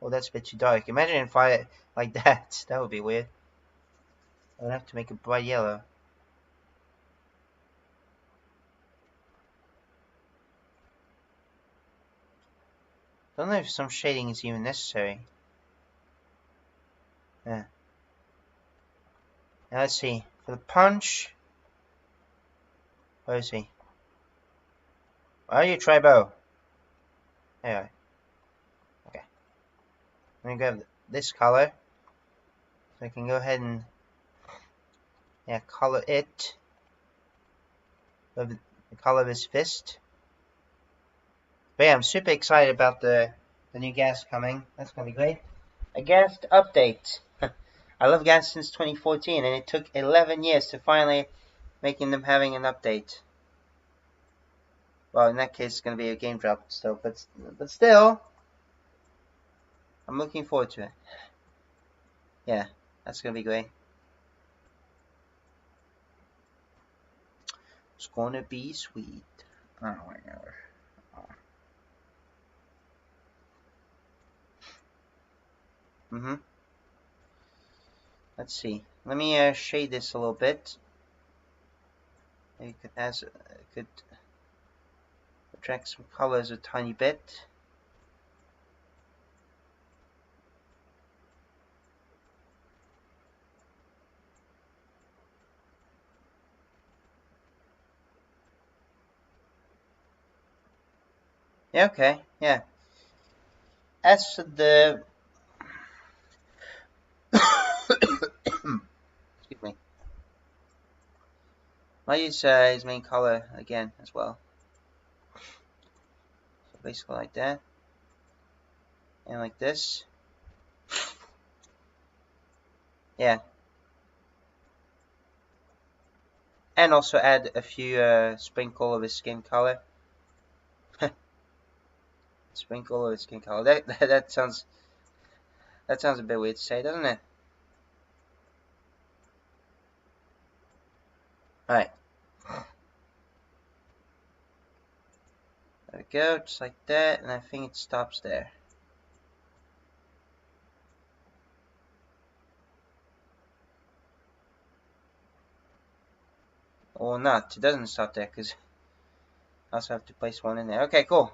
Oh, that's a bit too dark. Imagine fire like that. That would be weird. I would have to make it bright yellow. Don't know if some shading is even necessary. Yeah. Now let's see. For the punch. Where is he? Where are you, Tribo? Anyway. Okay. I'm gonna grab this color. So I can go ahead and color it with the color of his fist. But yeah, I'm super excited about the new gas coming. That's gonna be great. A gas update. I love gas since 2014, and it took 11 years to finally making them having an update. Well, in that case, it's gonna be a game drop still, but still, I'm looking forward to it. Yeah, that's gonna be great. It's gonna be sweet. Oh my god. Let's see. Let me shade this a little bit. Maybe could attract some colors a tiny bit. Yeah, okay, yeah. As for the excuse me. Might use his main color again as well. So basically like that. And like this. Yeah. And also add a few sprinkle of his skin color. Sprinkle of his skin color. That sounds a bit weird to say, doesn't it? Alright. There we go, just like that, and I think it stops there. Or not, it doesn't stop there, because I also have to place one in there. Okay, cool.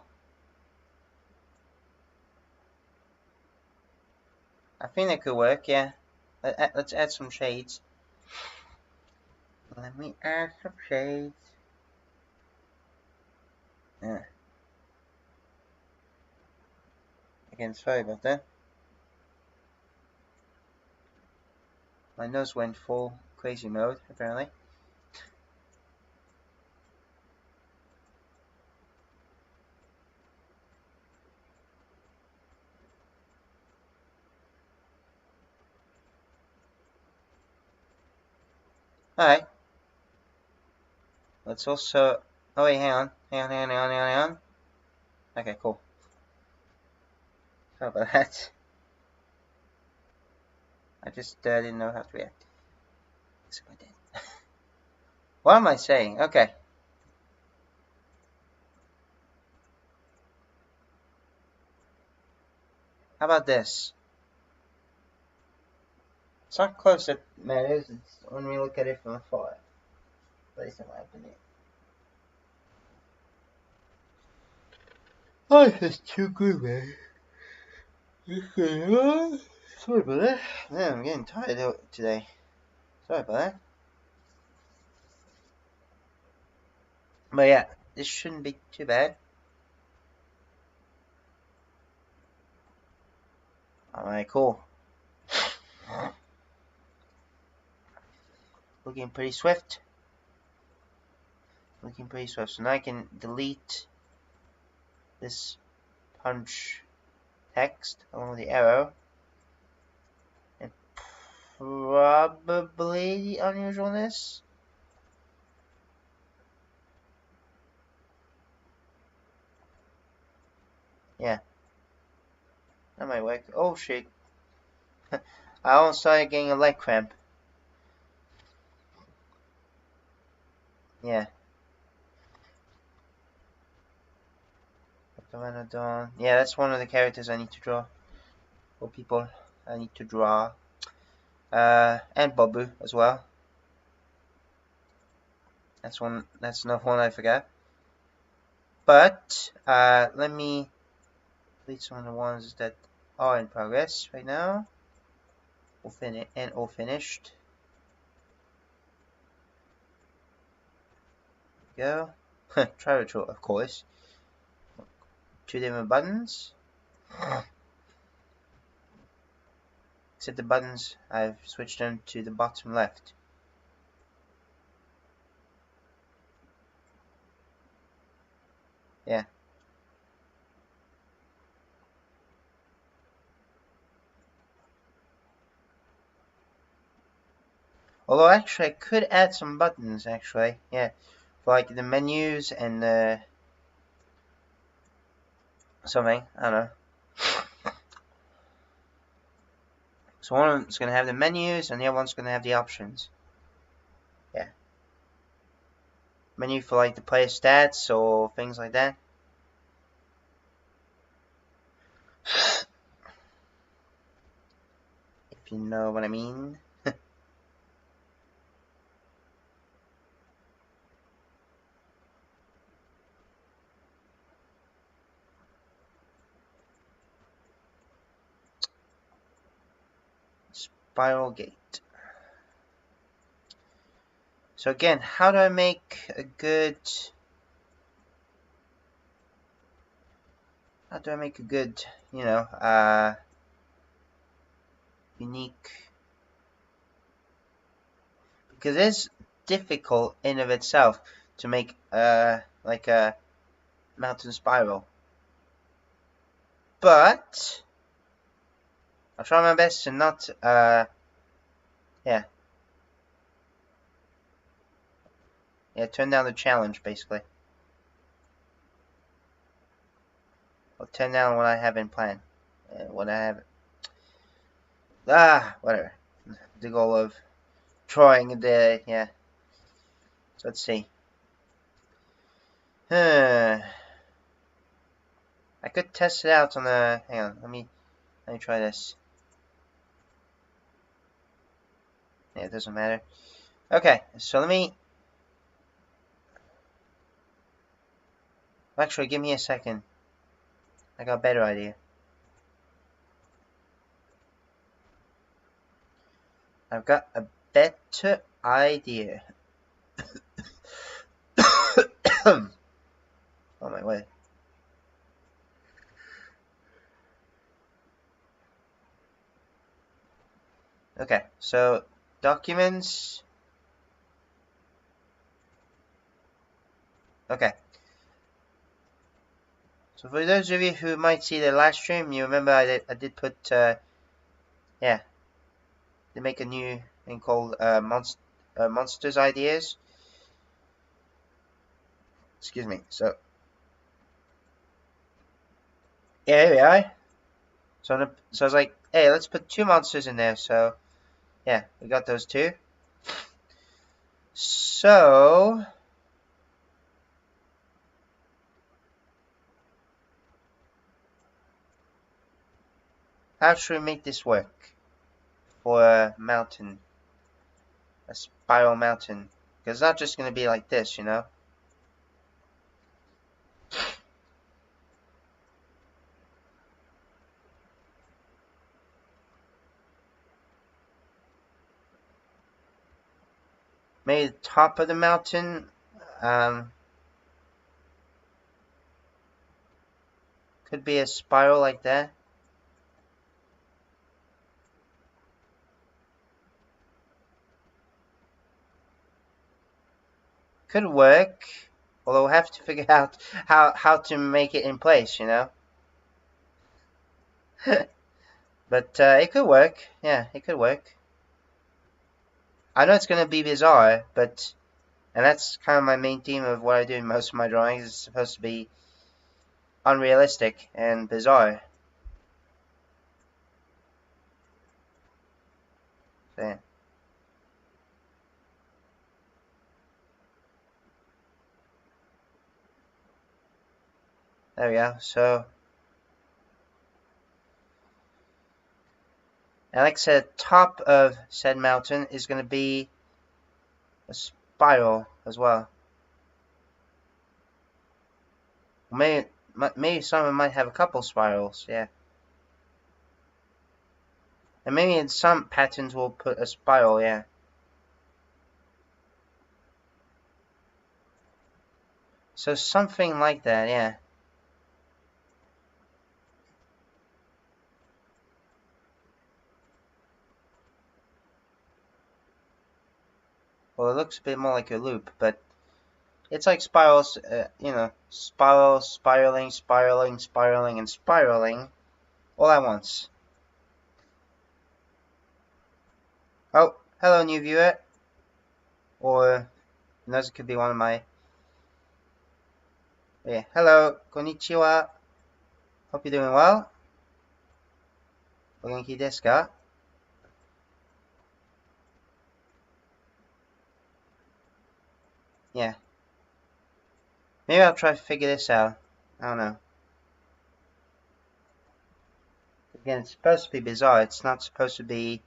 I think that could work, yeah. Let's add some shades. Let me add some shades. Yeah. Again, sorry about that. My nose went full crazy mode, apparently. Alright. Let's also... Oh wait, hang on. Okay, cool. Sorry about that. I just didn't know how to react. So I did. What am I saying? Okay. How about this? It's not close that matters, it's when we look at it from afar. Based on my opinion. Oh, this is too good, man. Sorry about that. Man, I'm getting tired today. Sorry about that. But yeah, this shouldn't be too bad. Alright, cool. Looking pretty swift. So now I can delete this punch text along with the arrow. And probably the unusualness. Yeah. That might work. Oh shit. I almost started getting a leg cramp. Yeah. Yeah, that's one of the characters I need to draw. Or people I need to draw. And Babu as well. That's another one I forgot. But let me delete some of the ones that are in progress right now. All finished. There we go. Try to, of course. 2 different buttons. Except the buttons, I've switched them to the bottom left. Yeah. Although actually I could add some buttons actually, yeah. For like the menus and something, I don't know. So one of them's gonna have the menus and the other one's gonna have the options. Yeah. Menu for like the player stats or things like that. If you know what I mean. Spiral gate. So again, how do I make a good... you know, unique... Because it's difficult in of itself to make like a mountain spiral. But I'll try my best to not turn down the challenge basically. Or turn down what I have in plan. Whatever. The goal of trying the So let's see. I could test it out on the. Hang on, let me try this. Yeah, it doesn't matter. Okay, so let me. Actually, give me a second. I got a better idea. I've got a better idea. On my way. Okay, so documents. Okay. So for those of you who might see the last stream, you remember I did put they make a new thing called monsters ideas. Excuse me. So yeah, here we are. So I was like, hey, let's put 2 monsters in there. So yeah, we got those 2. So how should we make this work for a mountain, a spiral mountain? Because it's not just going to be like this, you know. Maybe the top of the mountain could be a spiral like that. Could work, although we'll have to figure out how to make it in place, you know. But it could work. Yeah, it could work. I know it's going to be bizarre, but... And that's kind of my main theme of what I do in most of my drawings. It's supposed to be unrealistic and bizarre. So, yeah. There we go. So, and like I said, top of said mountain is going to be a spiral as well. Maybe someone might have a couple spirals, yeah. And maybe in some patterns we'll put a spiral, yeah. So something like that, yeah. Well, it looks a bit more like a loop, but it's like spirals, you know, spiraling, and spiraling all at once. Oh, hello, new viewer. Or, it could be one of my... Yeah, hello, konnichiwa. Hope you're doing well. O genki desu ka? Yeah. Maybe I'll try to figure this out. I don't know. Again, it's supposed to be bizarre. It's not supposed to be...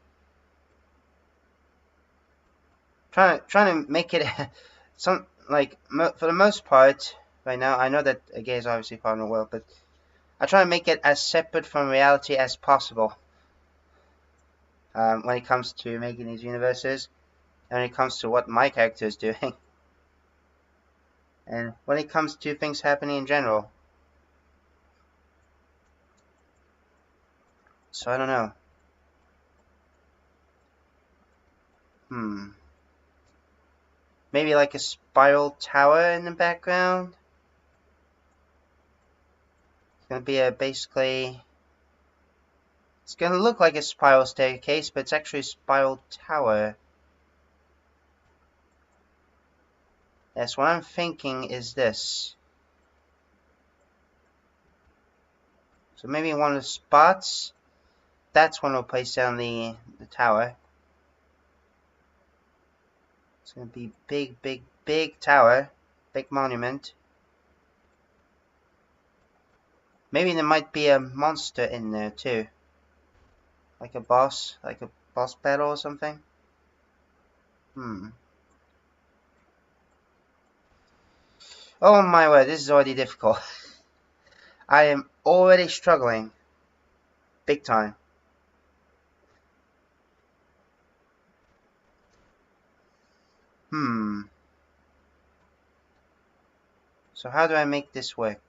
Trying to make it some, like, for the most part right now. I know that a game is obviously part of the world, but I try to make it as separate from reality as possible when it comes to making these universes, and when it comes to what my character is doing, and when it comes to things happening in general. So I don't know. Maybe like a spiral tower in the background. It's gonna be basically... It's gonna look like a spiral staircase, but it's actually a spiral tower. Yes, what I'm thinking is this. So maybe one of the spots, that's when we'll place down the tower. It's gonna be big tower, big monument. Maybe there might be a monster in there too. Like a boss battle or something. Oh my word, this is already difficult. I am already struggling. Big time. So how do I make this work?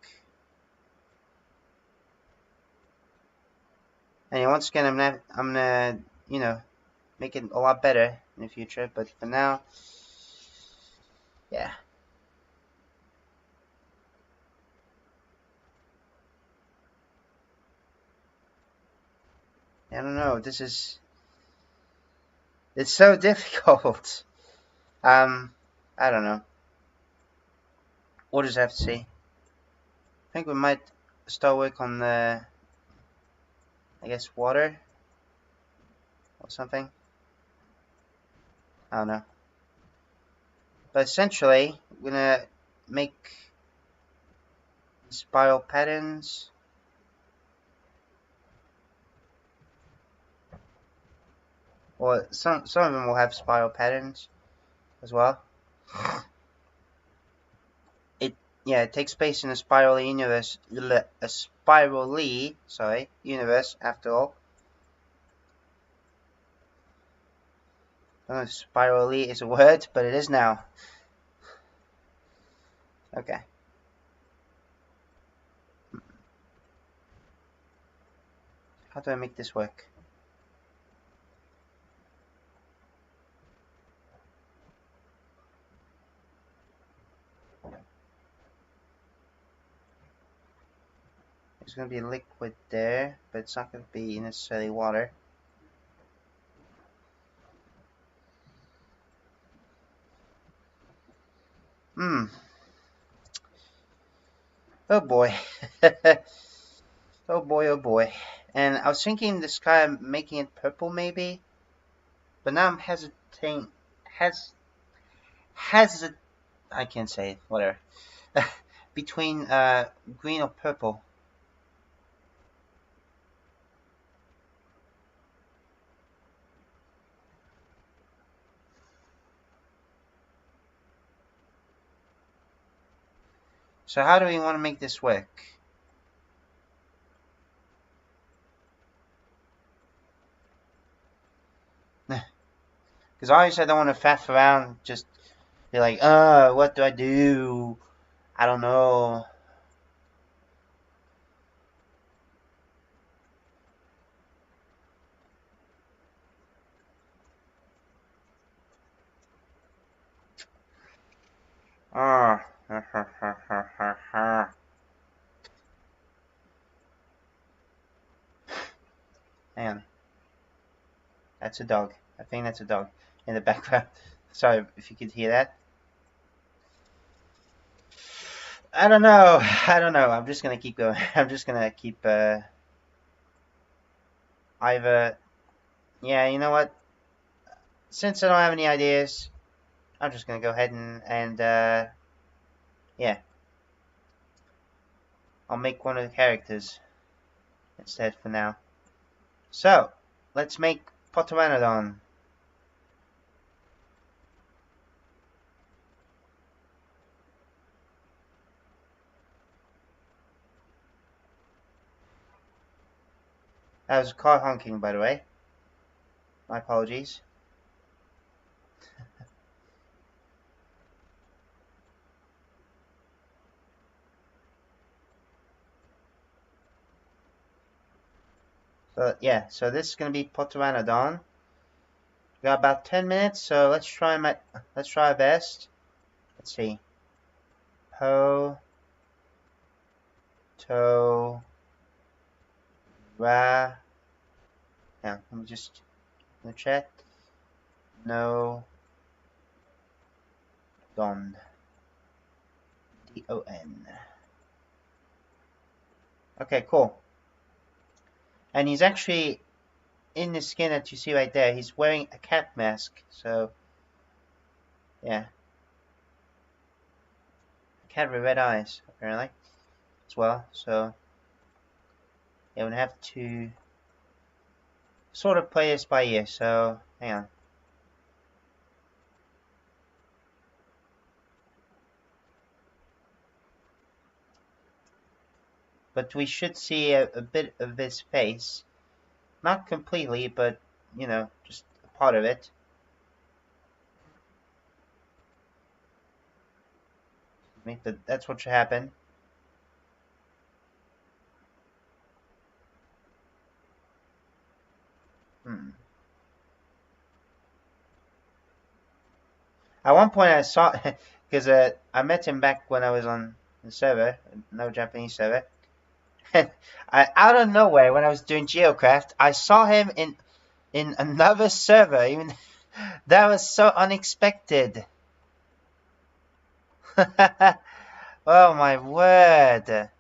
And once again, I'm gonna, you know, make it a lot better in the future. But for now, yeah. I don't know. It's so difficult. I don't know. We'll just have to see. I think we might start work on the, I guess, water or something. I don't know. But essentially, we're gonna make spiral patterns. Or some of them will have spiral patterns as well. It takes place in a spirally universe. Universe after all. I don't know if spirally is a word, but it is now. Okay. How do I make this work? There's going to be liquid there, but it's not going to be necessarily water. Oh boy. Oh boy, oh boy. And I was thinking the sky, making it purple maybe, but now I'm hesitating. I can't say it, whatever. Between green or purple. So how do we want to make this work? Because obviously I don't want to faff around, just be like, what do I do? I don't know. Hang on. That's a dog. I think that's a dog in the background. Sorry if you could hear that. I don't know. I'm just gonna keep going. I'm just gonna keep either. Yeah, you know what? Since I don't have any ideas, I'm just gonna go ahead and yeah. I'll make one of the characters instead for now. So, let's make Potomanodon. That was a car honking, by the way. My apologies. So yeah, so this is gonna be Potomanodon. We got about 10 minutes, so let's try our best. Let's see. Po to ra. Now let me just in the chat. No Don. D-O-N. Okay, cool. And he's actually in the skin that you see right there. He's wearing a cat mask, so yeah. A cat with red eyes, apparently, as well. So yeah, we'll have to sort of play this by ear. So hang on. But we should see a bit of his face. Not completely, but, you know, just a part of it. That's what should happen. At one point I saw, because I met him back when I was on the server, no Japanese server. And out of nowhere, when I was doing Geocraft, I saw him in another server. Even That was so unexpected. Oh my word.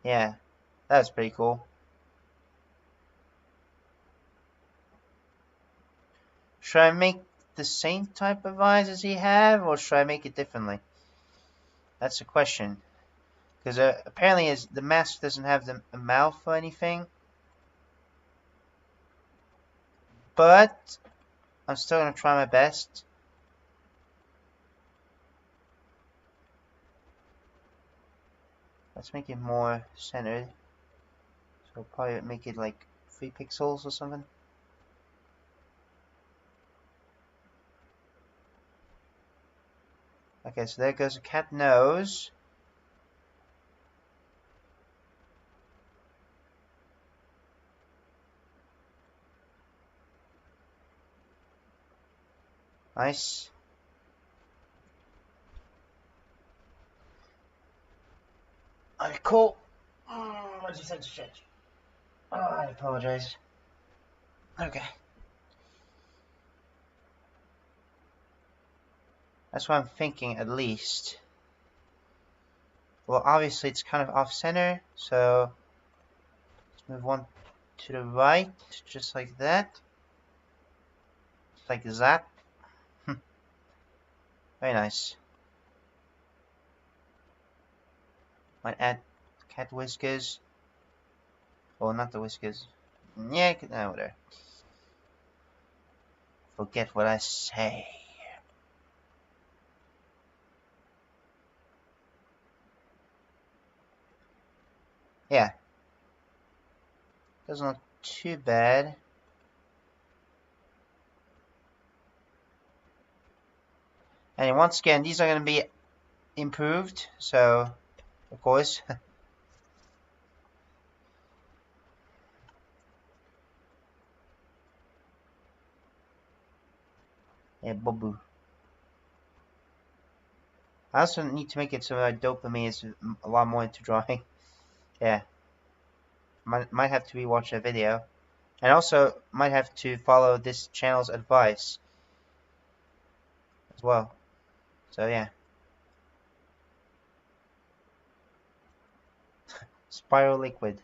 Yeah, that was pretty cool. Should I make the same type of eyes as he have, or should I make it differently? That's the question. Because apparently the mask doesn't have a mouth or anything. But I'm still going to try my best. Let's make it more centered. So probably make it like 3 pixels or something. Okay, so there goes a cat nose. Nice. Alright, cool. What did you say to change? Oh, I apologize. Okay. That's what I'm thinking, at least. Well, obviously it's kind of off-center, so let's move one to the right, just like that. Just like that. Very nice. Might add cat whiskers. Oh, not the whiskers. Yeah, whatever. Forget what I say. Yeah. Doesn't look too bad. And once again, these are going to be improved, so, of course. Yeah, boo. I also need to make it so that dopamine is a lot more into drawing. Yeah. Might have to rewatch that video. And also, might have to follow this channel's advice as well. So, yeah. Spiral liquid.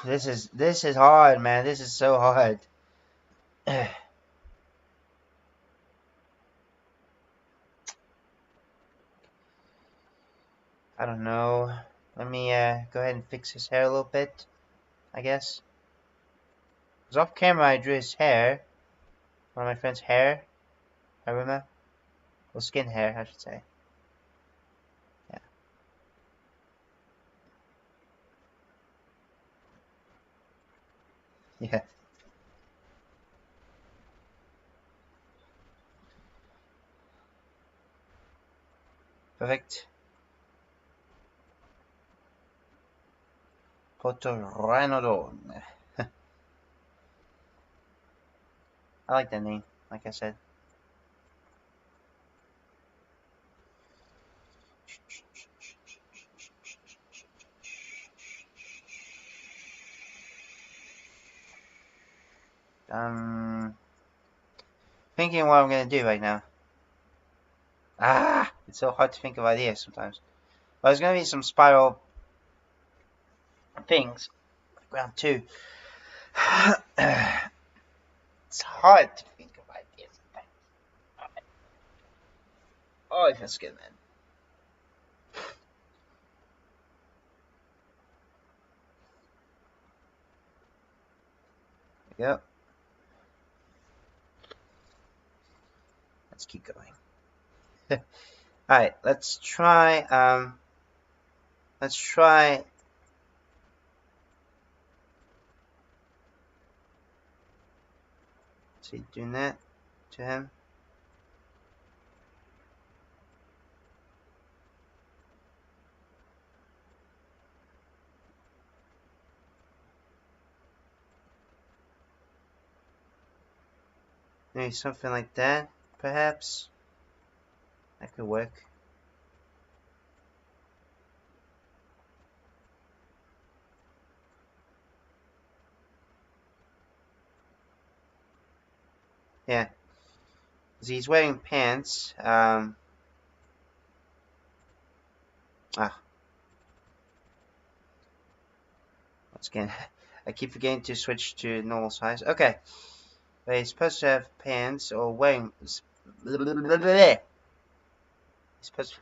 This is hard, man. This is so hard. I don't know. Let me go ahead and fix his hair a little bit, I guess. Because off camera I drew his hair. One of my friend's hair. I remember. Well, skin hair, I should say. Yeah. Yeah. Perfect. Potoranodon. I like that name, like I said. Thinking what I'm gonna do right now. It's so hard to think of ideas sometimes. Well, there's gonna be some spiral things. Round 2. It's hard to think of ideas sometimes. Oh, it feels good, man. There we go. Let's keep going. Alright, let's try, see, doing that to him. Maybe something like that, perhaps. That could work. Yeah. He's wearing pants. Once again, I keep forgetting to switch to normal size. Okay. But he's supposed to have pants or wearing. He's supposed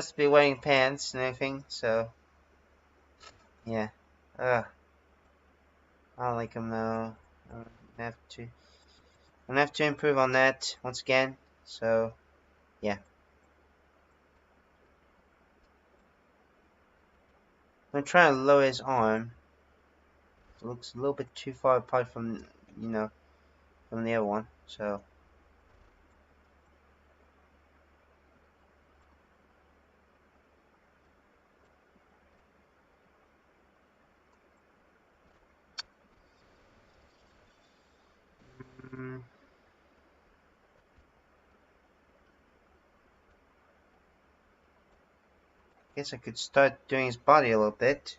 to be wearing pants and everything. So yeah. I don't like him though. I'm gonna have to improve on that once again. So yeah. I'm gonna try and lower his arm. It looks a little bit too far apart from from the other one. So guess I could start doing his body a little bit.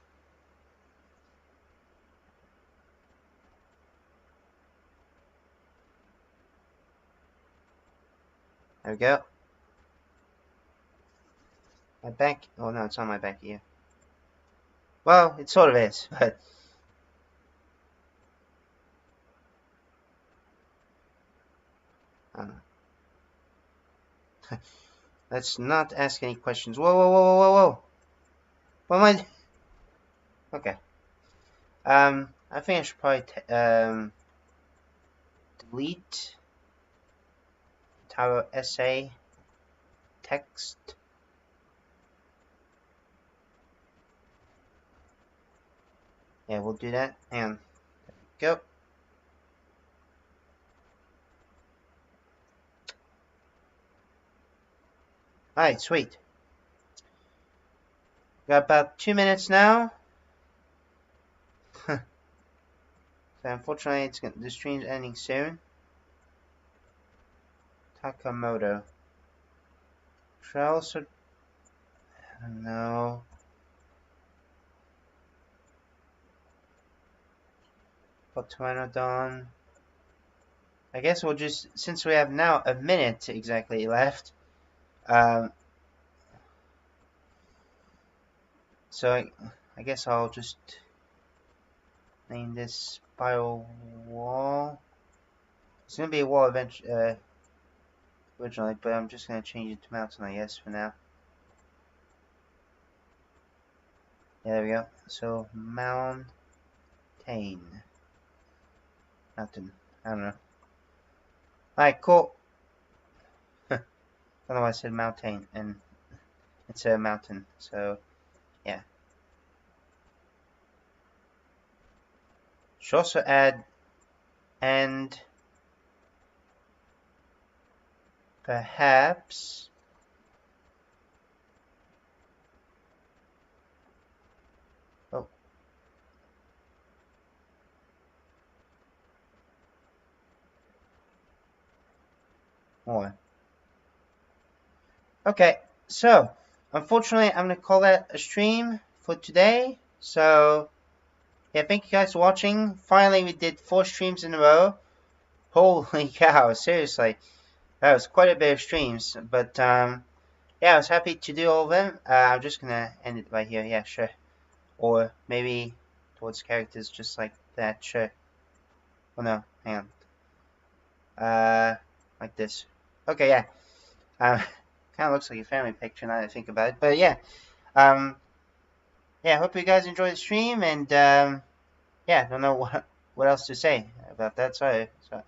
There we go. My back. Oh no, it's on my back here. Well, it sort of is, but I don't know. Let's not ask any questions. Whoa, whoa, whoa, whoa, whoa! What am I? Okay. I think I should probably delete entire essay text. Yeah, we'll do that. And there we go. Alright, sweet. Got about 2 minutes now. So unfortunately, the stream's ending soon. Takamoto. Should I also... I don't know. Put Pteranodon. I guess we'll just... Since we have now a minute exactly left. So I guess I'll just name this spiral wall. It's gonna be a wall eventually, originally, but I'm just gonna change it to mountain, I guess, for now. Yeah, there we go. So mountain. Mountain. I don't know. Alright, cool. I don't know why I said mountain, and it's a mountain, so yeah. Should also add and perhaps more. Okay, so unfortunately I'm gonna call that a stream for today. So yeah, thank you guys for watching. Finally we did 4 streams in a row. Holy cow, seriously. That was quite a bit of streams. But yeah, I was happy to do all of them. I'm just gonna end it right here, yeah, sure. Or maybe towards characters just like that, sure. Oh no, hang on. Like this. Okay, yeah. Kind of looks like a family picture now that I think about it. But yeah, yeah. Hope you guys enjoy the stream, and yeah, don't know what else to say about that. Sorry. So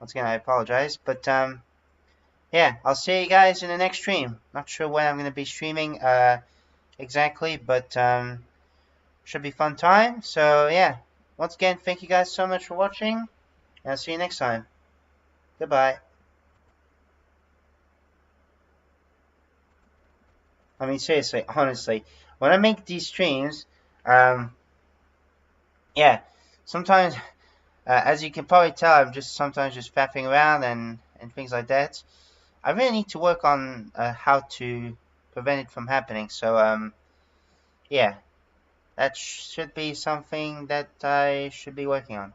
once again, I apologize. But yeah, I'll see you guys in the next stream. Not sure when I'm gonna be streaming exactly, but should be fun time. So yeah, once again, thank you guys so much for watching, and I'll see you next time. Goodbye. I mean, seriously, honestly, when I make these streams, yeah, sometimes As you can probably tell, I'm just sometimes just faffing around and things like that. I really need to work on how to prevent it from happening. So yeah, that should be something that I should be working on.